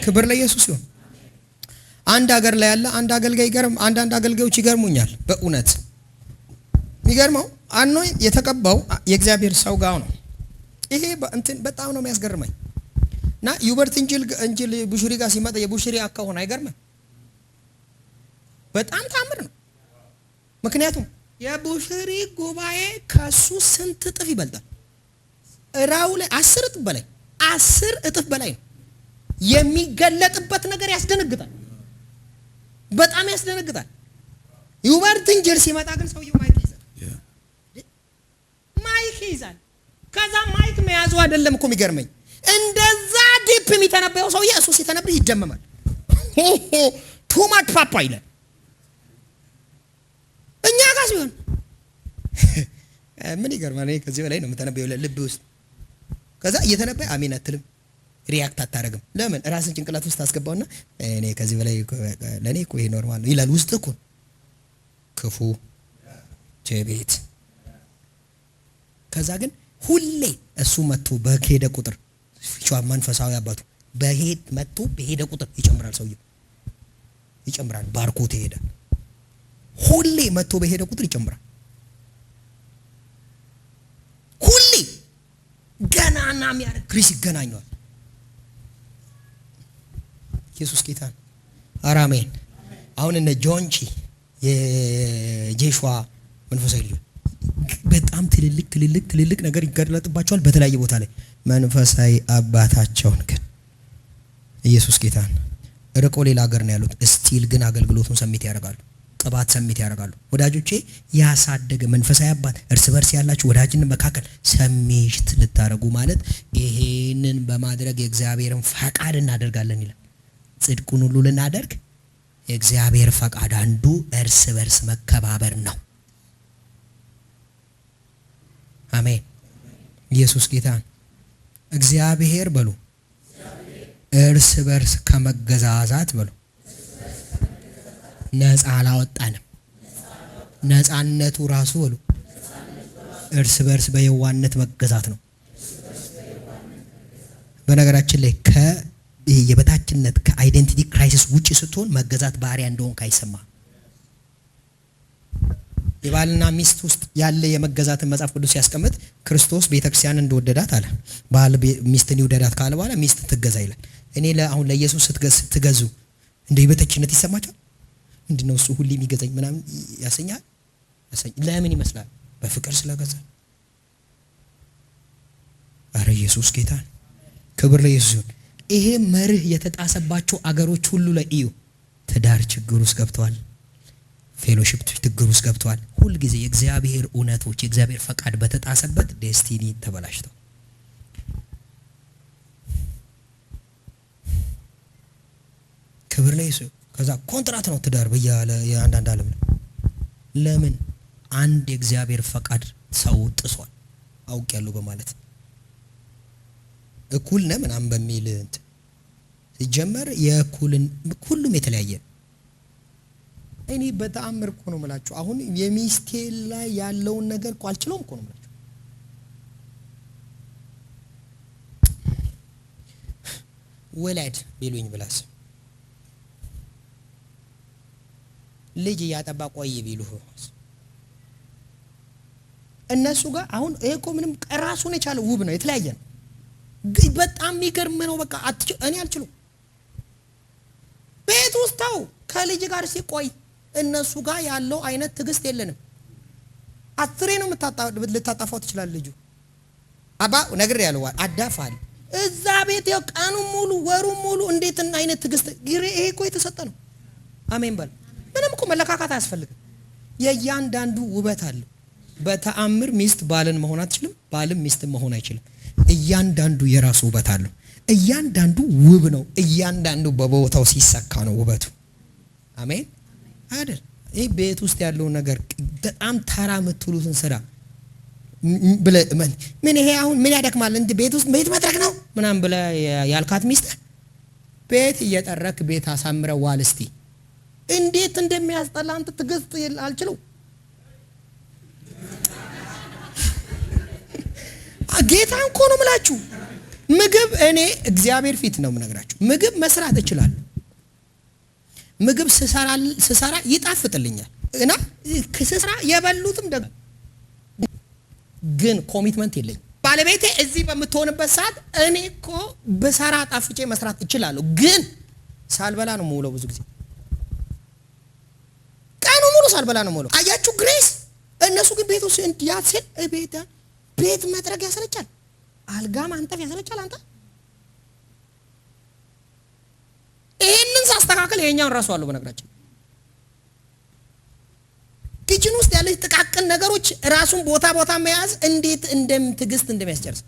ክብር ለኢየሱስ ይሁን። አንድ ሀገር ላይ ያለ አንድ አገልጋይ አንዳንድ አገልጋዮች ይገርሙኛል በእውነት የሚገርመው አኖ የተቀባው የእግዚአብሔር ሰው ጋር ነው። ይሄ እንትን በጣም ነው የሚያስገርመኝ። እና ዩበርት እንጅል ቡሽሪ ጋር ሲመጣ የቡሽሪ አካሆነ አይገርምም? በጣም ታምር ነው። ምክንያቱም የቡሽሪ ጉባኤ ከሱ ስንት እጥፍ ይበልጣል? ራው ላይ 10 እጥፍ በላይ ነው። የሚገለጥበት ነገር ያስደነግጣል። በጣም ያስደነግጣል። ዩበርት እንጅል ሲመጣ ግን ሰውየው ማይክ ይዛል። ከዛ ማይክ መያዙ አይደለም እኮ የሚገርመኝ፣ እንደዛ ዲፕ የሚተነበየው ሰውዬ እሱ ሲተነብይ ይደመማል። ቱ ማች ፓፓ ይላል። እኛ ጋር ሲሆን ምን ይገርማል? እኔ ከዚህ በላይ ነው የምተነበየው ልብ ውስጥ። ከዛ እየተነበየ አሜን አትልም፣ ሪያክት አታረግም። ለምን? ራስን ጭንቅላት ውስጥ አስገባውና እኔ ከዚህ በላይ ለኔ እኮ ይሄ ኖርማል ነው ይላል ውስጥ እኮ። ክፉ ጀቤት። ከዛ ግን ሁሌ እሱ መጥቶ በከሄደ ቁጥር መንፈሳዊ አባቱ በሄደ ቁጥር ይጨምራል። ሰውየው ይጨምራል። ባርኮት ይሄዳል። ሁሌ መጥቶ በሄደ ቁጥር ይጨምራል። ሁሌ ገናና የሚያደርግ ግሬስ ይገናኘዋል። ኢየሱስ ጌታ ነው። አሜን። አሁን እነ ጆንቺ የጄሹዋ መንፈሳዊ ልጆች በጣም ትልልቅ ነገር ይገለጥባቸዋል በተለያየ ቦታ ላይ። መንፈሳዊ አባታቸውን ግን ኢየሱስ ጌታ ነው ርቆ ሌላ ሀገር ነው ያሉት። እስቲል ግን አገልግሎቱን ሰሚት ያደርጋሉ። ቅባት ሰሚት ያደርጋሉ። ወዳጆቼ ያሳደገ መንፈሳዊ አባት እርስ በርስ ያላችሁ ወዳጅን መካከል ሰሚት ልታረጉ ማለት ይሄንን በማድረግ የእግዚአብሔርን ፈቃድ እናደርጋለን ይላል። ጽድቁን ሁሉ ልናደርግ የእግዚአብሔር ፈቃድ አንዱ እርስ በርስ መከባበር ነው። አሜን። ኢየሱስ ጌታ ነው። እግዚአብሔር በሉ እርስ በርስ ከመገዛዛት በሉ ነፃ አላወጣንም። ነፃነቱ ራሱ በሉ እርስ በርስ በየዋነት መገዛት ነው። በነገራችን ላይ የበታችነት ከአይዴንቲቲ ክራይሲስ ውጪ ስትሆን መገዛት ባሪያ እንደሆን ካይሰማ የባልና ሚስት ውስጥ ያለ የመገዛትን መጽሐፍ ቅዱስ ሲያስቀምጥ ክርስቶስ ቤተክርስቲያን እንደወደዳት አለ። ባል ሚስትን ይወደዳት ካለ በኋላ ሚስት ትገዛ ይላል። እኔ አሁን ለኢየሱስ ስትገዙ እንደ የበታችነት ይሰማቻል? ምንድነው እሱ ሁሌ የሚገዛኝ ምናምን ያሰኛል? ለምን ይመስላል? በፍቅር ስለገዛ። አረ ኢየሱስ ጌታ ነው። ክብር ለኢየሱስ ይሁን። ይሄ መርህ የተጣሰባቸው አገሮች ሁሉ ላይ እዩ። ትዳር ችግር ውስጥ ገብተዋል። ፌሎሺፕ ችግር ውስጥ ገብተዋል። ሁል ጊዜ የእግዚአብሔር እውነቶች የእግዚአብሔር ፈቃድ በተጣሰበት ዴስቲኒ ተበላሽተው ክብር ለኢየሱስ። ከዛ ኮንትራት ነው ትዳር በያለ የአንዳንድ ዓለም ነው። ለምን? አንድ የእግዚአብሔር ፈቃድ ሰው ጥሷል። አውቅ ያለው በማለት እኩል ነህ ምናምን በሚል ሲጀመር የእኩልን ሁሉም የተለያየ። እኔ በተአምር እኮ ነው የምላችሁ። አሁን የሚስቴ ላይ ያለውን ነገር እኮ አልችለውም እኮ ነው የምላችሁ። ወላድ ቢሉኝ ብላስ ልጅ እያጠባ ቆይ ቢሉ እነሱ ጋር አሁን ይሄ እኮ ምንም ራሱን የቻለ ውብ ነው፣ የተለያየ ነው። በጣም የሚገርም ነው። በቃ እኔ አልችልም። ቤት ውስጥ ተው ከልጅ ጋር ሲቆይ እነሱ ጋር ያለው አይነት ትዕግስት የለንም። አትሬ ነው ልታጣፋው ትችላለህ። ልጁ አባ ነገር ያለው አዳፋል እዛ ቤት ያው ቀኑን ሙሉ ወሩን ሙሉ እንዴት አይነት ትዕግስት! ይሄ እኮ የተሰጠ ነው። አሜን በል። ምንም እኮ መለካካት አያስፈልግም። የእያንዳንዱ ውበት አለው። በተአምር ሚስት ባልን መሆን አትችልም፣ ባልም ሚስት መሆን አይችልም። እያንዳንዱ የራሱ ውበት አለው። እያንዳንዱ ውብ ነው። እያንዳንዱ በቦታው ሲሰካ ነው ውበቱ። አሜን አይደል? ይሄ ቤት ውስጥ ያለው ነገር በጣም ተራ የምትሉትን ስራ ምን ይሄ አሁን ምን ያደክማል? እንደ ቤት ውስጥ ቤት መድረክ ነው ምናምን ብለ ያልካት ሚስት ቤት እየጠረክ ቤት አሳምረው ዋል እስቲ። እንዴት እንደሚያስጠላ አንተ ትግስት አልችለው። ጌታን እኮ ነው የምላችሁ። ምግብ እኔ እግዚአብሔር ፊት ነው የምነግራችሁ። ምግብ መስራት እችላለሁ። ምግብ ስሰራ ይጣፍጥልኛል እና ስሰራ የበሉትም ደግሞ ግን ኮሚትመንት የለኝም። ባለቤቴ እዚህ በምትሆንበት ሰዓት እኔ እኮ በሰራ ጣፍጬ መስራት እችላለሁ፣ ግን ሳልበላ ነው የምውለው። ብዙ ጊዜ ቀኑ ሙሉ ሳልበላ ነው የምውለው። አያችሁ ግሬስ። እነሱ ግን ቤት ውስጥ እንዲያስል ቤት መጥረግ ያሰለቻል፣ አልጋ ማንጠፍ ያሰለቻል። አንተ ይሄንን ሳስተካከል የኛውን ራሱ አለው። በነገራችን ኪችን ውስጥ ያለች ጥቃቅን ነገሮች ራሱን ቦታ መያዝ እንዴት ትዕግስት እንደሚያስጨርስ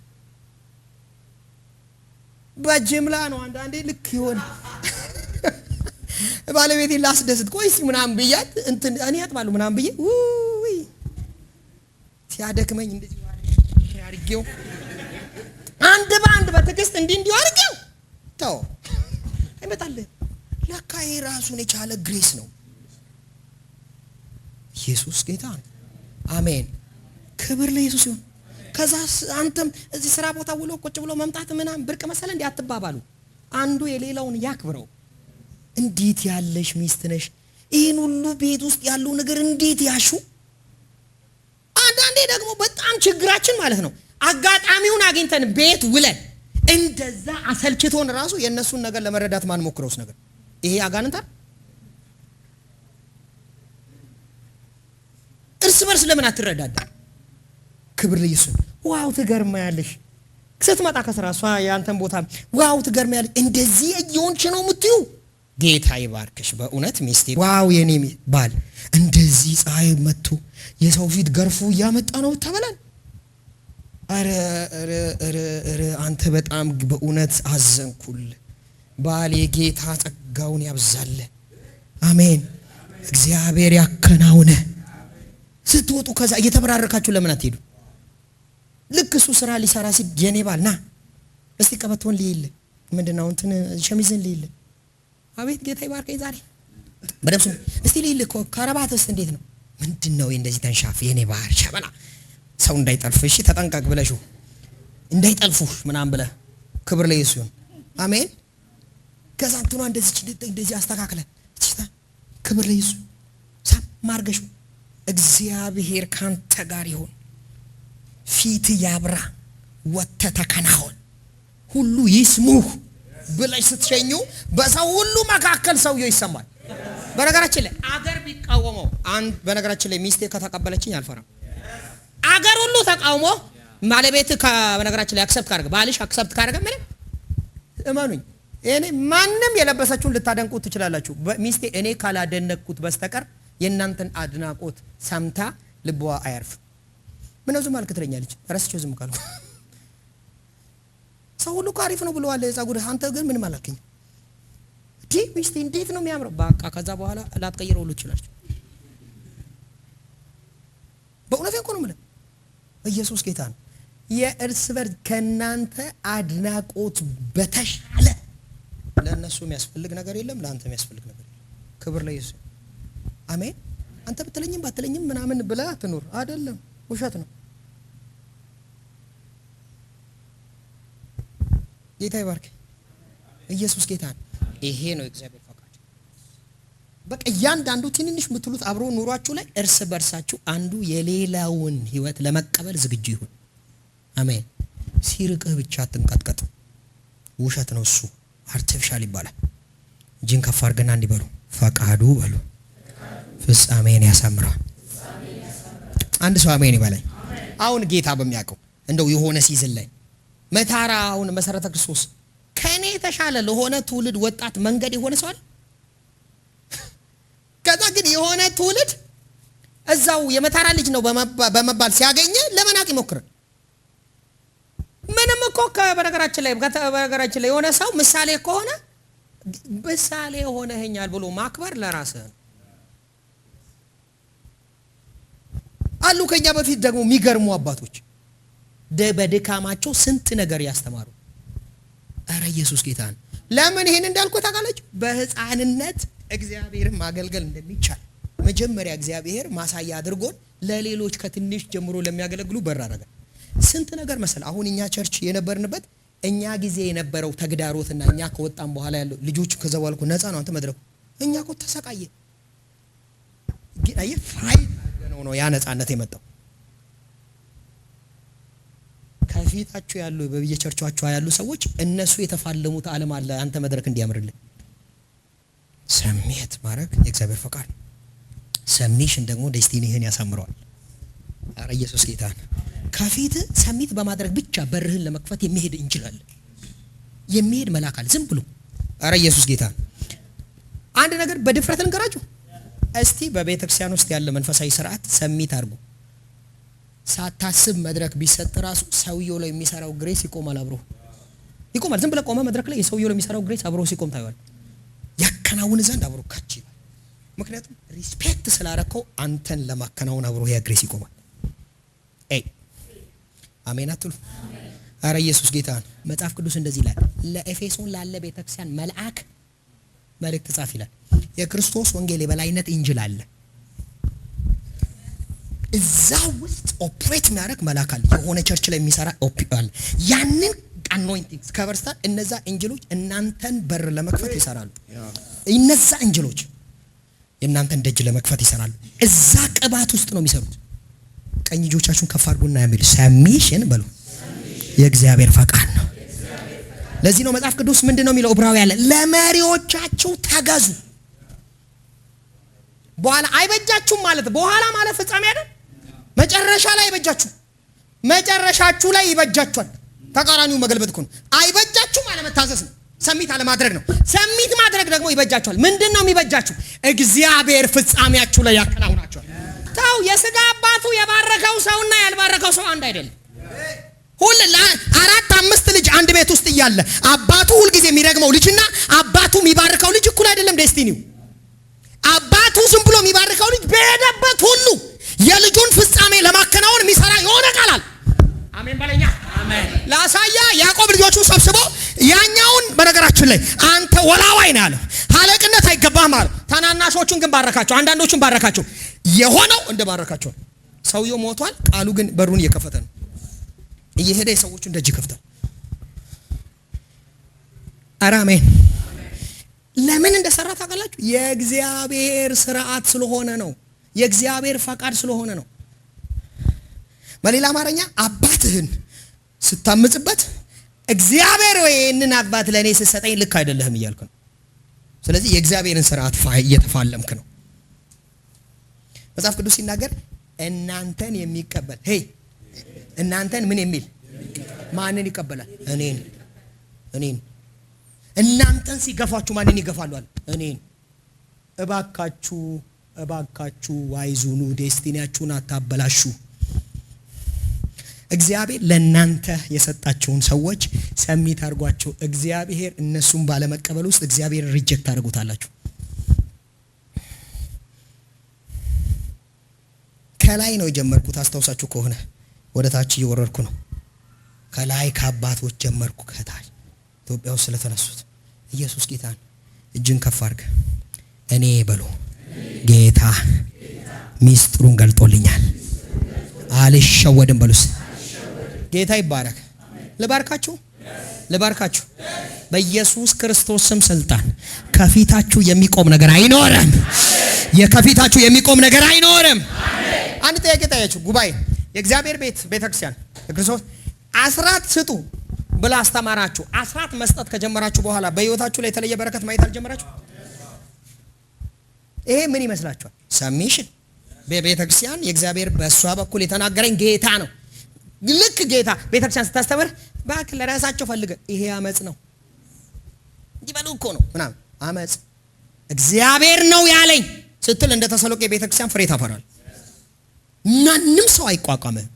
በጅምላ ነው። አንዳንዴ ልክ ይሆን ባለቤቴ ላስደስት ቆይስ ምናምን ብያት እኔ ያጥባሉ ምናምን ብዬ ውይ ሲያደክመኝ እንደዚህ አድርጌው አንድ በአንድ በትዕግስት እንዲህ አድርጌው ተው አይመጣልህ። ለካ ይሄ ራሱን የቻለ ግሬስ ነው። ኢየሱስ ጌታ ነው። አሜን። ክብር ለኢየሱስ ይሁን። ከዛ አንተም እዚህ ስራ ቦታ ውሎ ቁጭ ብሎ መምጣት ምናምን ብርቅ መሰለ እንዴ አትባባሉ። አንዱ የሌላውን ያክብረው። እንዴት ያለሽ ሚስት ነሽ? ይህን ሁሉ ቤት ውስጥ ያለው ነገር እንዴት ያሹ። አንዳንዴ ደግሞ በጣም ችግራችን ማለት ነው አጋጣሚውን አግኝተን ቤት ውለን እንደዛ አሰልችቶን ራሱ የእነሱን ነገር ለመረዳት ማን ሞክረውስ ነገር ይሄ አጋንንታ እርስ በርስ ለምን አትረዳዳ? ክብር ለኢየሱስ። ዋው ትገርማያለሽ። ስትመጣ ከስራ እሷ ያንተን ቦታ ዋው ትገርማያለሽ። እንደዚህ እየሆንሽ ነው የምትዩ። ጌታ ይባርክሽ በእውነት ሚስቴ። ዋው የኔ ባል እንደዚህ ፀሐይ መጥቶ የሰው ፊት ገርፎ እያመጣ ነው ተበላል። አረ አንተ በጣም በእውነት አዘንኩል። ባል የጌታ ጸጋውን ያብዛል። አሜን። እግዚአብሔር ያከናውነ። ስትወጡ ከዛ እየተበራረካችሁ ለምን አትሄዱ? ልክ እሱ ስራ ሊሰራ ሲል የኔ ባል ና እስቲ ቀበቶን ልይል ምንድነው እንትን ሸሚዝን ልይል። አቤት ጌታ ይባርከኝ። ዛሬ በደምስ እስቲ ልይል እኮ ከረባትስ እንዴት ነው? ምንድነው እንደዚህ ተንሻፍ የኔ ባል ሸበላ ሰው እንዳይጠልፍሽ ተጠንቀቅ ብለሽው እንዳይጠልፉሽ ምናምን ብለ ክብር ለኢየሱስ ይሁን። አሜን። ከዛ እንትኗ እንደዚህ አስተካክለ ክብር ለኢየሱስ ሳም ማርገሹ እግዚአብሔር ካንተ ጋር ይሁን። ፊት ያብራ ወተ ተከናወን ሁሉ ይስሙህ ብለሽ ስትሸኙ በሰው ሁሉ መካከል ሰውየው ይሰማል። በነገራችን ላይ አገር ቢቃወመው በነገራችን ላይ ሚስቴ ከተቀበለችኝ አልፈራም። አገር ሁሉ ተቃውሞ ባለቤት በነገራችን ላይ አክሰፕት ካደረገ ባልሽ አክሰፕት ካደረገ ምን እመኑኝ እኔ ማንም የለበሰችውን ልታደንቁት ትችላላችሁ። ሚስቴ እኔ ካላደነቅኩት በስተቀር የእናንተን አድናቆት ሰምታ ልቧ አያርፍም። ምን ነው ዝም አልክ ትለኛለች። ረስቼው ዝም ካልኩ ሰው ሁሉ አሪፍ ነው ብለዋል ጸጉር፣ አንተ ግን ምንም አላልከኝ። ሚስቴ እንዴት ነው የሚያምረው። በቃ ከዛ በኋላ ላትቀይረው ሁሉ ትችላለች። በእውነት እኮ ነው የምልህ። ኢየሱስ ጌታ ነው። የእርስ በርስ ከናንተ አድናቆት በተሻለ ለነሱ የሚያስፈልግ ነገር የለም፣ ለአንተ የሚያስፈልግ ነገር የለም። ክብር ለኢየሱስ አሜን። አንተ ብትለኝም ባትለኝም ምናምን ብለህ አትኖር አይደለም፣ ውሸት ነው። ጌታ ይባርክ። ኢየሱስ ጌታ ነው። ይሄ ነው እግዚአብሔር ፈቃድ። በቃ እያንዳንዱ ትንንሽ የምትሉት አብሮ ኑሯችሁ ላይ እርስ በርሳችሁ አንዱ የሌላውን ህይወት ለመቀበል ዝግጁ ይሁን። አሜን። ሲርቅህ ብቻ አትንቀጥቀጥ። ውሸት ነው እሱ፣ አርቲፊሻል ይባላል። እጅን ከፍ አድርገና እንዲበሉ ፈቃዱ በሉ ፍጻሜን ያሳምራል። አንድ ሰው አሜን ይበላኝ። አሁን ጌታ በሚያውቀው እንደው የሆነ ሲዝን ላይ መታራውን መሰረተ ክርስቶስ ከኔ የተሻለ ለሆነ ትውልድ ወጣት መንገድ የሆነ ሰው አለ። ከዛ ግን የሆነ ትውልድ እዛው የመታራ ልጅ ነው በመባል ሲያገኘ ለመናቅ ይሞክራል። ምንም እኮ በነገራችን ላይ የሆነ ሰው ምሳሌ ከሆነ ምሳሌ ሆነኸኛል ብሎ ማክበር ለራስህ ነው። አሉ ከኛ በፊት ደግሞ የሚገርሙ አባቶች በድካማቸው ስንት ነገር ያስተማሩ። አረ ኢየሱስ ጌታ ነው። ለምን ይሄን እንዳልኩ ታውቃላችሁ? በህፃንነት እግዚአብሔርን ማገልገል እንደሚቻል መጀመሪያ እግዚአብሔር ማሳያ አድርጎን ለሌሎች ከትንሽ ጀምሮ ለሚያገለግሉ በር አደረገ። ስንት ነገር መሰለ። አሁን እኛ ቸርች የነበርንበት እኛ ጊዜ የነበረው ተግዳሮትና እኛ ከወጣን በኋላ ያለው ልጆች ከዛ በኋላ እኮ ነፃ ነው። አንተ መድረኩ እኛ እኮ ተሰቃየ። ግን አየ ፋይት ነው ያ ነፃነት የመጣው። ከፊታችሁ ያሉ በየቸርቻችሁ ያሉ ሰዎች እነሱ የተፋለሙት ዓለም አለ አንተ መድረክ እንዲያምርልህ። ሰሚት ማድረግ የእግዚአብሔር ፈቃድ። ሰሚሽን ደግሞ ዴስቲኒህን ያሳምረዋል። አረ ኢየሱስ ጌታ ነው። ከፊት ሰሚት በማድረግ ብቻ በርህን ለመክፈት የሚሄድ እንችላለን። የሚሄድ መልአክ አለ ዝም ብሎ። አረ ኢየሱስ ጌታ ነው። አንድ ነገር በድፍረት እንገራችሁ እስቲ በቤተክርስቲያን ውስጥ ያለ መንፈሳዊ ስርዓት ሰሚት አድርጉ። ሳታስብ መድረክ ቢሰጥ ራሱ ሰውየው ላይ የሚሰራው ግሬስ ይቆማል። አብሮ ይቆማል። ዝም ብለህ ቆመ መድረክ ላይ የሰውየው ላይ የሚሰራው ግሬስ አብሮ ሲቆም ታያል። ያከናውን ዘንድ አብሮ ካቺ። ምክንያቱም ሪስፔክት ስላረከው አንተን ለማከናወን አብሮ ያ ግሬስ ይቆማል። አሜን አትሉ? አረ ኢየሱስ ጌታ ነው። መጽሐፍ ቅዱስ እንደዚህ ይላል፣ ለኤፌሶን ላለ ቤተክርስቲያን መልአክ መልእክት ጻፍ ይላል። የክርስቶስ ወንጌል የበላይነት እንጅል አለ። እዛ ውስጥ ኦፕሬት የሚያደርግ መልአክ አለ። የሆነ ቸርች ላይ የሚሰራ አለ። ያንን አኖይንቲንግ ከበርስታ እነዛ ኤንጅሎች እናንተን በር ለመክፈት ይሰራሉ። እነዛ ኤንጅሎች የእናንተን ደጅ ለመክፈት ይሰራሉ። እዛ ቅባት ውስጥ ነው የሚሰሩት። ቀኝ እጆቻችሁን ከፍ አድርጉና ያሚል ሰሚሽን በሉ። የእግዚአብሔር ፈቃድ ነው። ለዚህ ነው መጽሐፍ ቅዱስ ምንድነው የሚለው? ዕብራውያን ላይ ለመሪዎቻችሁ ተገዙ። በኋላ አይበጃችሁም ማለት በኋላ ማለት ፍጻሜ አይደል? መጨረሻ ላይ አይበጃችሁ፣ መጨረሻችሁ ላይ ይበጃችኋል። ተቃራኒው መገልበጥ እኮ ነው። አይበጃችሁም አለመታዘዝ ነው። ሰሚት አለማድረግ ነው። ሰሚት ማድረግ ደግሞ ይበጃችኋል። ምንድነው የሚበጃችሁ? እግዚአብሔር ፍጻሜያችሁ ላይ ያከናውናችኋል። ታው የሥጋ አባቱ የባረከው ሰውና ያልባረከው ሰው አንድ አይደለም። ሁሉ አራት አምስት ልጅ አንድ ቤት ውስጥ እያለ አባቱ ሁሉ ጊዜ የሚረግመው ልጅና አባቱ የሚባርከው ልጅ እኩል አይደለም ዴስቲኒው። አባቱ ዝም ብሎ የሚባርከው ልጅ በሄደበት ሁሉ የልጁን ፍጻሜ ለማከናወን የሚሰራ የሆነ ቃል አለ። አሜን በለኛ። አሜን። ላሳያ ያዕቆብ ልጆቹን ሰብስቦ ያኛውን በነገራችን ላይ አንተ ወላዋይ ነው ያለው፣ ሀለቅነት አይገባህም አለ። ታናናሾቹን ግን ባረካቸው፣ አንዳንዶቹን ባረካቸው። የሆነው እንደ ባረካቸው። ሰውየው ሞቷል፣ ቃሉ ግን በሩን እየከፈተ ነው። እየሄደ የሰዎቹን ደጅ ይከፍታል። ኧረ አሜን። ለምን እንደሰራ ታውቃላችሁ? የእግዚአብሔር ስርዓት ስለሆነ ነው። የእግዚአብሔር ፈቃድ ስለሆነ ነው። በሌላ አማርኛ አባትህን ስታምጽበት እግዚአብሔር ወይ ይህንን አባት ለእኔ ስትሰጠኝ ልክ አይደለህም እያልክ ነው። ስለዚህ የእግዚአብሔርን ስርዓት እየተፋለምክ ነው። መጽሐፍ ቅዱስ ሲናገር እናንተን የሚቀበል እናንተን ምን የሚል ማንን ይቀበላል? እኔን። እናንተን ሲገፋችሁ ማንን ይገፋሉ? እኔን። እባካችሁ አይዙኑ፣ ዴስቲኒያችሁን አታበላሹ። እግዚአብሔር ለእናንተ የሰጣቸውን ሰዎች ሰሚት አድርጓቸው። እግዚአብሔር እነሱን ባለመቀበል ውስጥ እግዚአብሔር ሪጀክት አድርጉታላችሁ። ከላይ ነው የጀመርኩት። አስታውሳችሁ ከሆነ ወደ ታች እየወረድኩ ነው። ከላይ ከአባቶች ጀመርኩ፣ ከታች ኢትዮጵያ ውስጥ ስለተነሱት። ኢየሱስ ጌታ ነው። እጅን ከፍ አድርግ። እኔ በሉ ጌታ ሚስጥሩን ገልጦልኛል፣ አልሸወድም በሉስ። ጌታ ይባረክ። ልባርካችሁ በኢየሱስ ክርስቶስ ስም ስልጣን ከፊታችሁ የሚቆም ነገር አይኖርም። የከፊታችሁ የሚቆም ነገር አይኖርም። አንድ ጥያቄ ጠያችሁ። ጉባኤ የእግዚአብሔር ቤተክርስቲያን ክርስቶስ አስራት ስጡ ብላ አስተማራችሁ። አስራት መስጠት ከጀመራችሁ በኋላ በህይወታችሁ ላይ የተለየ በረከት ማየት አልጀመራችሁ? ይሄ ምን ይመስላችኋል? ሰሚሽን በቤተክርስቲያን የእግዚአብሔር በእሷ በኩል የተናገረኝ ጌታ ነው። ልክ ጌታ ቤተክርስቲያን ስታስተምር እባክህ ለራሳቸው ፈልገ ይሄ አመጽ ነው ይበሉ እኮ ነው ምናምን አመጽ እግዚአብሔር ነው ያለኝ ስትል እንደ ተሰሎቄ ቤተክርስቲያን ፍሬ ታፈራል። ማንም ሰው አይቋቋምም።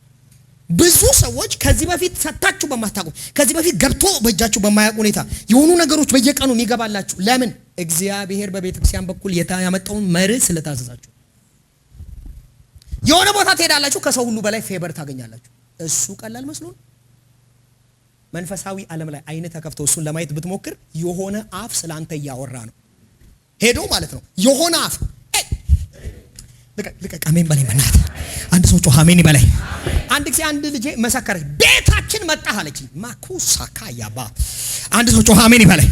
ብዙ ሰዎች ከዚህ በፊት ሰጣችሁ በማታውቁ ከዚህ በፊት ገብቶ በእጃችሁ በማያውቁ ሁኔታ የሆኑ ነገሮች በየቀኑ የሚገባላችሁ ለምን? እግዚአብሔር በቤተክርስቲያን በኩል ያመጣውን መርህ ስለታዘዛችሁ። የሆነ ቦታ ትሄዳላችሁ፣ ከሰው ሁሉ በላይ ፌቨር ታገኛላችሁ። እሱ ቀላል መስሎን መንፈሳዊ ዓለም ላይ አይነ ተከፍቶ እሱን ለማየት ብትሞክር የሆነ አፍ ስላንተ እያወራ ነው ሄዶ ማለት ነው። የሆነ አፍ ልቀቅ አሜን በላይ መናት አንድ ሰው ጮህ አሜን በላይ። አንድ ጊዜ አንድ ልጄ መሰከረች። ቤታችን መጣህ አለችኝ። ማኩሳካ ያባ አንድ ሰው ጮህ አሜን በላይ።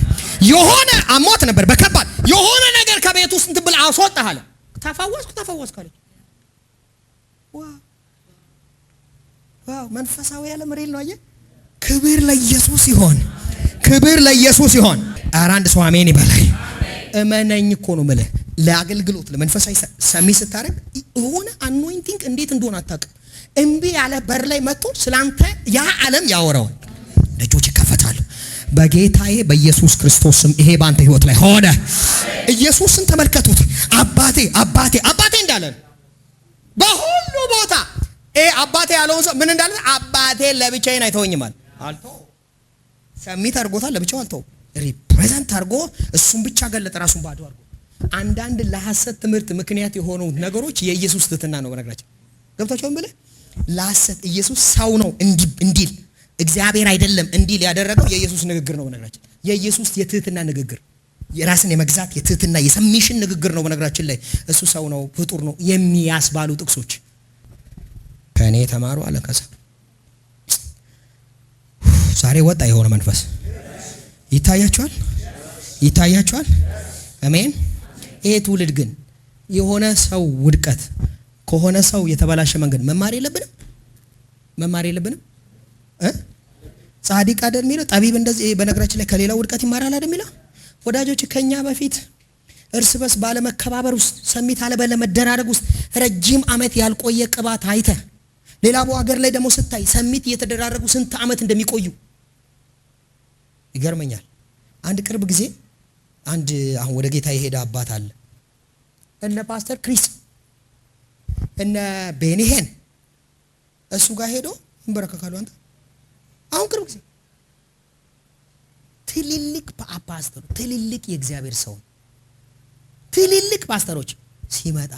የሆነ አሟት ነበር በከባድ የሆነ ነገር ከቤት ውስጥ እንትን ብላ አስወጣህ አለ። ተፈወስኩ አለች። ዋው መንፈሳዊ ዓለም ሪል ነው። አየህ፣ ክብር ለኢየሱስ ይሆን፣ ክብር ለኢየሱስ ይሆን። ኧረ አንድ ሰው አሜን በላይ። እመነኝ እኮ ነው የምልህ። ለአገልግሎት ለመንፈሳዊ ሰሚ ስታረግ የሆነ አኖይንቲንግ እንዴት እንደሆነ አታውቅም። እምቢ ያለ በር ላይ መጥቶ ስላንተ ያ ዓለም ያወራዋል። ደጆች ይከፈታሉ በጌታዬ በኢየሱስ ክርስቶስ ስም። ይሄ ባንተ ህይወት ላይ ሆነ። ኢየሱስን ተመልከቱት። አባቴ እንዳለ በሁሉ ቦታ አባቴ ያለውን ሰው ምን እንዳለ አባቴ ለብቻዬን አይተወኝም አለ። አልተው ሰሚት አድርጎታል። ለብቻው አልተው ሪፕሬዘንት አድርጎ እሱን ብቻ ገለጠ፣ ራሱን ባዶ አድርጎ። አንዳንድ ለሐሰት ትምህርት ምክንያት የሆኑ ነገሮች የኢየሱስ ትህትና ነው። በነገራችን ገብታችኋል ብለህ ለሐሰት ኢየሱስ ሰው ነው እንዲል እግዚአብሔር አይደለም እንዲል ያደረገው የኢየሱስ ንግግር ነው። በነገራችን የኢየሱስ የትህትና ንግግር፣ የራስን የመግዛት የትህትና የሰሚሽን ንግግር ነው። በነገራችን ላይ እሱ ሰው ነው ፍጡር ነው የሚያስባሉ ጥቅሶች ከኔ ተማሩ አለ። ከዛ ዛሬ ወጣ የሆነ መንፈስ ይታያችኋል። አሜን። ይሄ ትውልድ ግን የሆነ ሰው ውድቀት ከሆነ ሰው የተበላሸ መንገድ መማር የለብንም። ጻድቅ አይደል የሚለው ጠቢብ እንደዚህ በነገራችን ላይ ከሌላ ውድቀት ይማራል አይደል የሚለው። ወዳጆች ከኛ በፊት እርስ በርስ ባለመከባበር ውስጥ ሰሚት አለ ባለመደራረግ ውስጥ ረጅም ዓመት ያልቆየ ቅባት አይተ ሌላ ሀገር ላይ ደግሞ ስታይ ሰሚት እየተደራረጉ ስንት ዓመት እንደሚቆዩ ይገርመኛል። አንድ ቅርብ ጊዜ አንድ አሁን ወደ ጌታ የሄደ አባት አለ። እነ ፓስተር ክሪስ እነ ቤኒሄን እሱ ጋር ሄዶ እንበረከካሉ። አንተ አሁን ቅርብ ጊዜ ትልልቅ ፓስተሮች ትልልቅ የእግዚአብሔር ሰው ትልልቅ ፓስተሮች ሲመጣ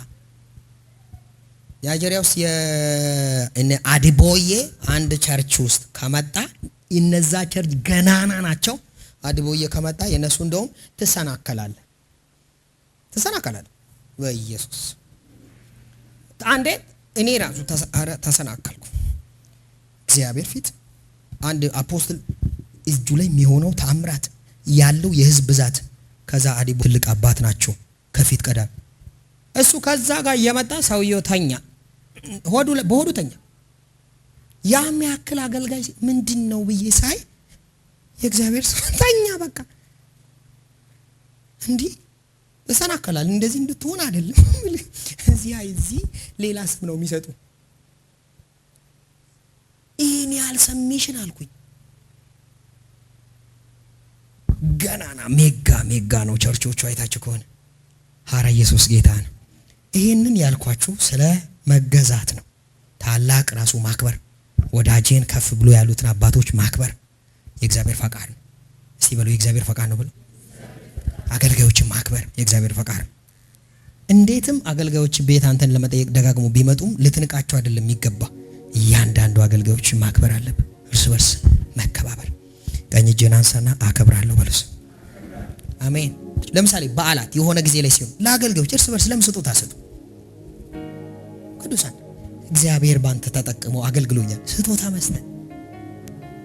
ናይጄሪያ ውስጥ የእነ አዲቦዬ አንድ ቸርች ውስጥ ከመጣ እነዛ ቸርች ገናና ናቸው። አዲቦዬ ከመጣ የነሱ እንደውም ትሰናከላለ በኢየሱስ አንዴ እኔ ራሱ ተሰናከልኩ እግዚአብሔር ፊት። አንድ አፖስትል እጁ ላይ የሚሆነው ተአምራት ያለው የህዝብ ብዛት። ከዛ አዲቦ ትልቅ አባት ናቸው ከፊት ቀዳም እሱ ከዛ ጋር እየመጣ ሰውየው ተኛ፣ በሆዱ ተኛ። ያም ያክል አገልጋይ ምንድን ነው ብዬ ሳይ የእግዚአብሔር ሰው ተኛ። በቃ እንዲህ ተሰናከላል። እንደዚህ እንድትሆን አይደለም እዚህ ሌላ ስም ነው የሚሰጡ። ይህን ያህል ሰሚሽን አልኩኝ። ገናና ሜጋ ነው ቸርቾቹ አይታችሁ ከሆነ ሐራ ኢየሱስ ጌታ ነው። ይህንን ያልኳችሁ ስለ መገዛት ነው። ታላቅ ራሱ ማክበር፣ ወዳጄን ከፍ ብሎ ያሉትን አባቶች ማክበር የእግዚአብሔር ፈቃድ ነው። እስቲ በሉ የእግዚአብሔር ፈቃድ ነው ብሎ አገልጋዮችን ማክበር የእግዚአብሔር ፈቃድ ነው። እንዴትም አገልጋዮች ቤት አንተን ለመጠየቅ ደጋግሞ ቢመጡም ልትንቃቸው አይደለም የሚገባ። እያንዳንዱ አገልጋዮችን ማክበር አለብህ። እርስ በርስ መከባበር። ቀኝ እጄን አንሳና አከብራለሁ በሉስ። አሜን። ለምሳሌ በዓላት የሆነ ጊዜ ላይ ሲሆን ለአገልጋዮች እርስ በርስ ለምን ስጦታ ሰጡ? ቅዱሳን እግዚአብሔር ባንተ ተጠቅሞ አገልግሎኛል። ስጦታ መስጠት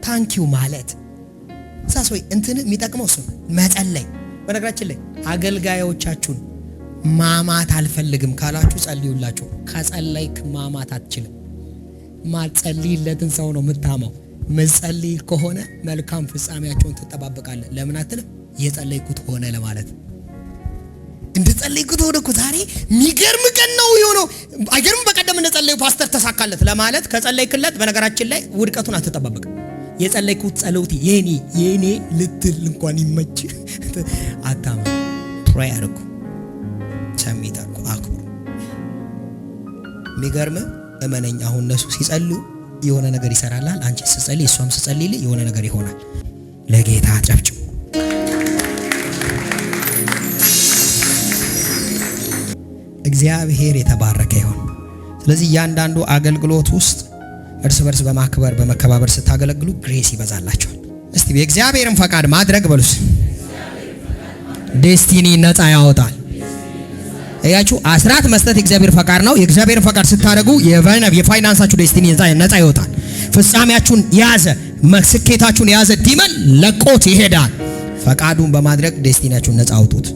ታንኪዩ ማለት ሳሶይ እንትን የሚጠቅመው እሱ መጸለይ። በነገራችን ላይ አገልጋዮቻችሁን ማማት አልፈልግም ካላችሁ ጸልዩላችሁ። ከጸለይክ ማማት አትችልም። ማጸልይለትን ሰው ነው የምታማው። መጸልይ ከሆነ መልካም ፍጻሜያቸውን ትጠባበቃለህ። ለምን አትልም? የጸለይኩት ሆነ ለማለት እንደጸለይኩት ሆነ እኮ ዛሬ የሚገርም ቀን ነው የሆነው። አይገርም? በቀደም እንደጸለዩ ፓስተር ተሳካለት ለማለት ከጸለይክለት በነገራችን ላይ ውድቀቱን አትጠባበቅም። የጸለይኩት ጸሎት የኔ ልትል እንኳን ይመች አታማ ፕሬይ አድርጉ፣ ሰሚት አድርጉ፣ አክብሩ። የሚገርም እመነኝ። አሁን እነሱ ሲጸልዩ የሆነ ነገር ይሰራላል። አንቺ ስትጸልይ እሷም ስትጸልይ የሆነ ነገር ይሆናል። ለጌታ ጨብጭቡ። እግዚአብሔር የተባረከ ይሁን። ስለዚህ እያንዳንዱ አገልግሎት ውስጥ እርስ በርስ በማክበር በመከባበር ስታገለግሉ ግሬስ ይበዛላችኋል። እስቲ የእግዚአብሔርን ፈቃድ ማድረግ በሉስ። ዴስቲኒ ነፃ ያወጣል። እያችሁ አስራት መስጠት የእግዚአብሔር ፈቃድ ነው። የእግዚአብሔርን ፈቃድ ስታደርጉ የፋይናንሳችሁ ዴስቲኒ ነፃ ይወጣል። ፍጻሜያችሁን ያዘ፣ ስኬታችሁን ያዘ ዲመን ለቆት ይሄዳል። ፈቃዱን በማድረግ ዴስቲኒያችሁን ነፃ አውጡት።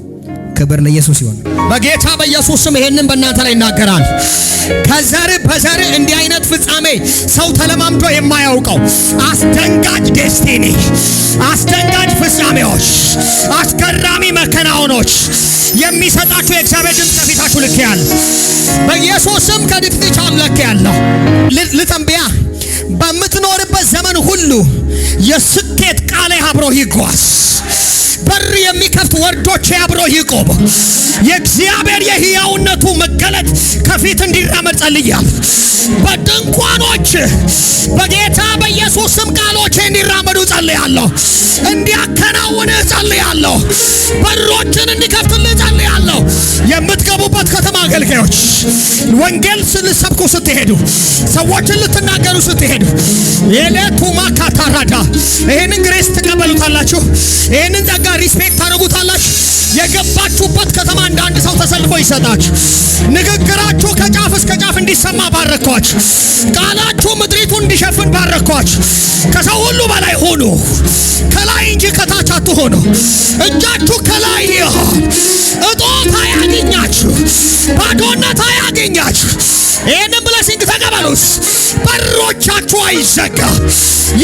ክብር ለኢየሱስ ይሁን። በጌታ በኢየሱስ ስም ይሄንን በእናንተ ላይ ይናገራል። ከዘር በዘር እንዲህ አይነት ፍጻሜ ሰው ተለማምዶ የማያውቀው አስደንጋጭ ዴስቲኒ፣ አስደንጋጭ ፍጻሜዎች፣ አስገራሚ መከናወኖች የሚሰጣችሁ የእግዚአብሔር ድምፅ ከፊታችሁ ልክ ያለ በኢየሱስ ስም ከድቅድቅ አምለክ ያለው ልተንብያ በምትኖርበት ዘመን ሁሉ የስኬት ቃሌ አብሮ ይጓዝ። በር የሚከፍት ወርዶች አብሮ ይቆም። የእግዚአብሔር የሕያውነቱ መገለጥ ከፊት እንዲራመድ ጸልያለሁ። በድንኳኖች በጌታ በኢየሱስ ስም ቃሎች እንዲራመዱ ጸልያለሁ። እንዲያከናውን ጸልያለሁ። በሮችን እንዲከፍትልህ ጸልያለሁ። የምትገቡበት ከተማ አገልጋዮች ወንጌል ልትሰብኩ ስትሄዱ፣ ሰዎችን ልትናገሩ ስትሄዱ የሌቱ ማካታራዳ ይሄንን ግሬስ ትቀበሉታላችሁ። ይሄንን ጸጋ ሪስፔክት ታደርጉታላችሁ። የገባችሁበት ከተማ እንዳንድ ሰው ተሰልፎ ይሰጣችሁ። ንግግራችሁ ከጫፍ እስከ ጫፍ እንዲሰማ ባረኳችሁ። ቃላችሁ ምድሪቱን እንዲሸፍን ባረኳችሁ። ከሰው ሁሉ በላይ ሆኑ፣ ከላይ እንጂ ከታች አትሆኑ። እጃችሁ ከላይ ይሁን። እጦት አያገኛችሁ፣ ባዶነት አያገኛችሁ። ይህንን ብለሲንግ ተቀበሉት። በሮቻችሁ አይዘጋ።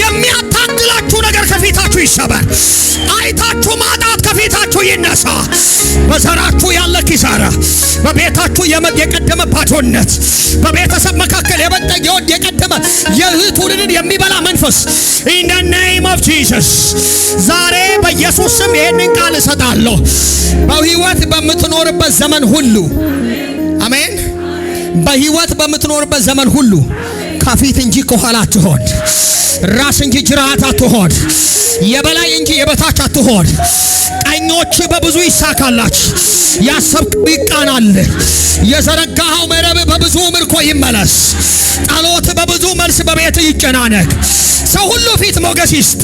የሚያታግላችሁ ነገር ከፊታችሁ ይሰበር። አይታችሁ ማጣት ከፊታችሁ ይነሳ። በዘራችሁ ያለ ኪሳራ፣ በቤታችሁ የቀደመ ባዶነት፣ በቤተሰብ መካከል የቀደመ የእህት ውልድን የሚበላ መንፈስ in the name of Jesus ዛሬ በኢየሱስ ስም ይህንን ቃል እሰጣለሁ። በህይወት በምትኖርበት ዘመን ሁሉ አሜን። በህይወት በምትኖርበት ዘመን ሁሉ ከፊት እንጂ ከኋላ አትሆን። ራስ እንጂ ጅራት አትሆን። የበላይ እንጂ የበታች አትሆን። ቀኞች በብዙ ይሳካላችሁ። ያሰብከው ይቃናል። የዘረጋኸው መረብ በብዙ ምርኮ ይመለስ። ጸሎት በብዙ መልስ በቤት ይጨናነቅ። ሰው ሁሉ ፊት ሞገስ ይስጥ።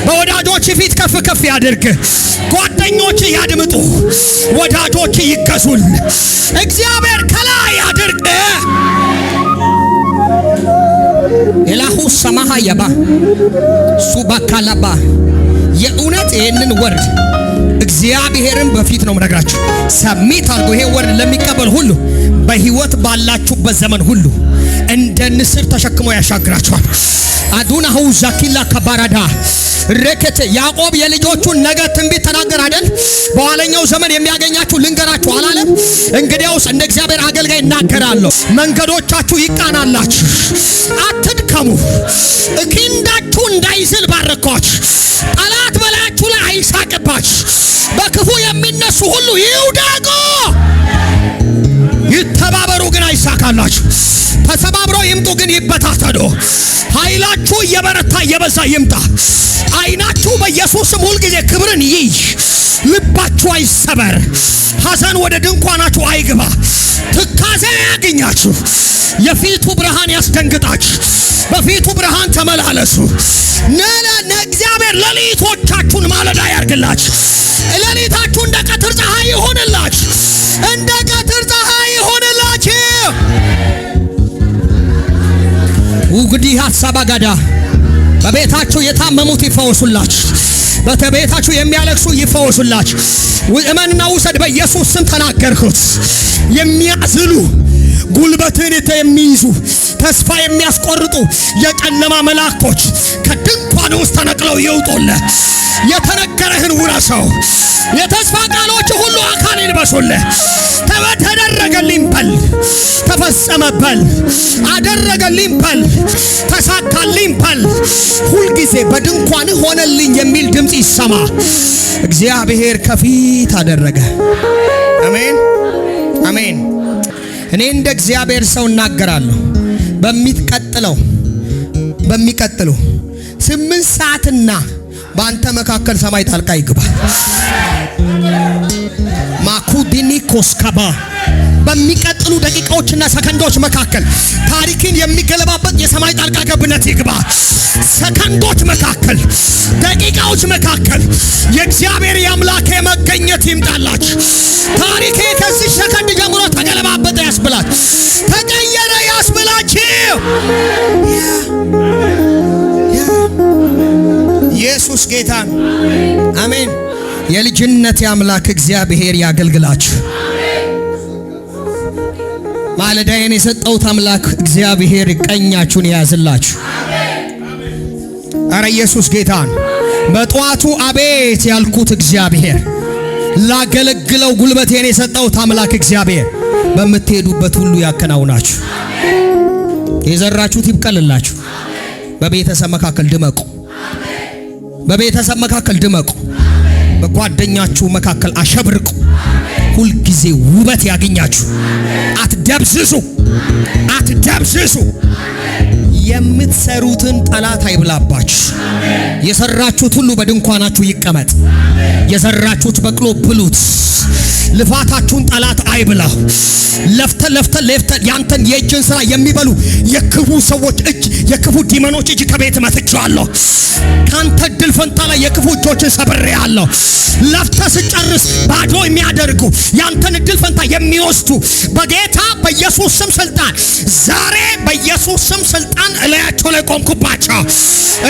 በወዳጆች ፊት ከፍ ከፍ ያድርግ። ጓደኞች ያድምጡ፣ ወዳጆች ይገዙል። እግዚአብሔር ከላይ ያድርግ። ኤላሁ ሰማሃ ያባ ሱባካላባ የእውነት ይህንን ወርድ እግዚአብሔርን በፊት ነው የምነግራችሁ። ሰሚት አድርጎ ይሄ ወርድ ለሚቀበል ሁሉ በህይወት ባላችሁበት ዘመን ሁሉ እንደ ንስር ተሸክሞ ያሻግራችኋል። አዱናሁ ዛኪላ ከባራዳ ረከተ ያዕቆብ የልጆቹን ነገር ትንቢት ተናገር አይደል? በኋለኛው ዘመን የሚያገኛችሁ ልንገራችሁ አላለም? እንግዲያውስ እንደ እግዚአብሔር አገልጋይ እናገራለሁ። መንገዶቻችሁ ይቃናላችሁ፣ አትድከሙ። ክንዳችሁ እንዳይዝል ባረኳችሁ። ጠላት በላያችሁ ላይ አይሳቅባችሁ። በክፉ የሚነሱ ሁሉ ይውደቁ። ይተባበሩ ግን አይሳካላችሁ። ተሰባብረው ይምጡ ግን ይበታተኑ። ኃይላችሁ እየበረታ እየበዛ ይምጣ። አይናችሁ በኢየሱስ ስም ሁል ጊዜ ክብርን ይይ። ልባችሁ አይሰበር። ሐዘን ወደ ድንኳናችሁ አይግባ። ትካዜ ያገኛችሁ። የፊቱ ብርሃን ያስደንግጣችሁ። በፊቱ ብርሃን ተመላለሱ። እግዚአብሔር ሌሊቶቻችሁን ማለዳ ያርግላችሁ። ሌሊታችሁ እንደ ቀትር ፀሐይ ይሆንላችሁ። እንደ ቀትር ፀሐይ ይሆንላችሁ። ውግዲ ሐሳባ ጋዳ በቤታችሁ የታመሙት ይፈወሱላችሁ። በቤታችሁ የሚያለቅሱ ይፈወሱላችሁ። እመንና ውሰድ። በኢየሱስ ስም ተናገርኩት። የሚያዝሉ ጉልበትን የሚይዙ ተስፋ የሚያስቆርጡ የጨለማ መላእክቶች ከድንኳን ውስጥ ተነቅለው ይውጡልህ። የተነገረህን ውረሰው። የተስፋ ቃሎች ሁሉ አካል ይልበሱልህ። ተደረገልኝ በል፣ ተፈጸመ በል፣ አደረገልኝ በል፣ ተሳካልኝ በል። ሁልጊዜ በድንኳንህ ሆነልኝ የሚል ድምፅ ይሰማ። እግዚአብሔር ከፊት አደረገ። አሜን አሜን። እኔ እንደ እግዚአብሔር ሰው እናገራለሁ። በሚቀጥለው 8 ሰዓትና በአንተ መካከል ሰማይ ጣልቃ ይግባ። ማኩዲኒ ኮስካባ በሚቀጥሉ ደቂቃዎችና ሰከንዶች መካከል ታሪክን የሚገለባበት የሰማይ ጣልቃ ገብነት ይግባ። ሰከንዶች መካከል፣ ደቂቃዎች መካከል የእግዚአብሔር የአምላኬ መገኘት ይምጣላችሁ። ታሪኬ ከዚህ ሰከንድ ጀምሮ ተገለባበጠ ያስብላችሁ፣ ተቀየረ ያስብላችሁ። ኢየሱስ ጌታ አሜን። የልጅነት አምላክ እግዚአብሔር ያገልግላችሁ። ማለዳዬን የሰጠውት አምላክ እግዚአብሔር ቀኛችሁን ያዝላችሁ። አረ ኢየሱስ ጌታ በጧቱ አቤት ያልኩት እግዚአብሔር ላገለግለው ጉልበቴን የሰጠውት አምላክ እግዚአብሔር በምትሄዱበት ሁሉ ያከናውናችሁ። የዘራችሁት ይብቀልላችሁ። በቤተሰብ መካከል ድመቁ። በቤተሰብ መካከል ድመቁ። በጓደኛችሁ መካከል አሸብርቁ። ሁልጊዜ ውበት ያገኛችሁ። አትደብዝዙ፣ አትደብዝዙ። የምትሰሩትን ጠላት አይብላባችሁ። የሰራችሁት ሁሉ በድንኳናችሁ ይቀመጥ። የዘራችሁት በቅሎ ብሉት። ልፋታችሁን ጠላት አይብላው። ለፍተ ያንተን የእጅን ስራ የሚበሉ የክፉ ሰዎች እጅ፣ የክፉ ዲመኖች እጅ ከቤት መትቼዋለሁ። ካንተ ድል ፈንታ ላይ የክፉ እጆችን ሰብሬያለሁ። ለፍተ ስጨርስ ባዶ የሚያደርጉ ያንተን ድል ፈንታ የሚወስዱ በጌታ በኢየሱስ ስም ስልጣን ዛሬ በኢየሱስ ስም ስልጣን እላያቸው ላይ ቆምኩባቸው።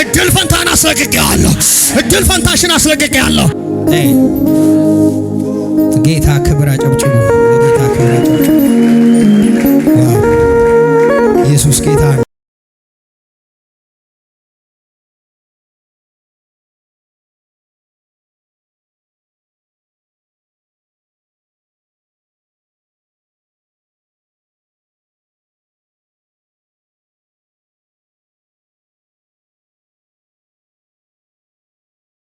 እድል ፈንታን አስለቅቄያለሁ። እድል ፈንታሽን አስለቅቄያለሁ። ጌታ ክብር አጨብጭቡ።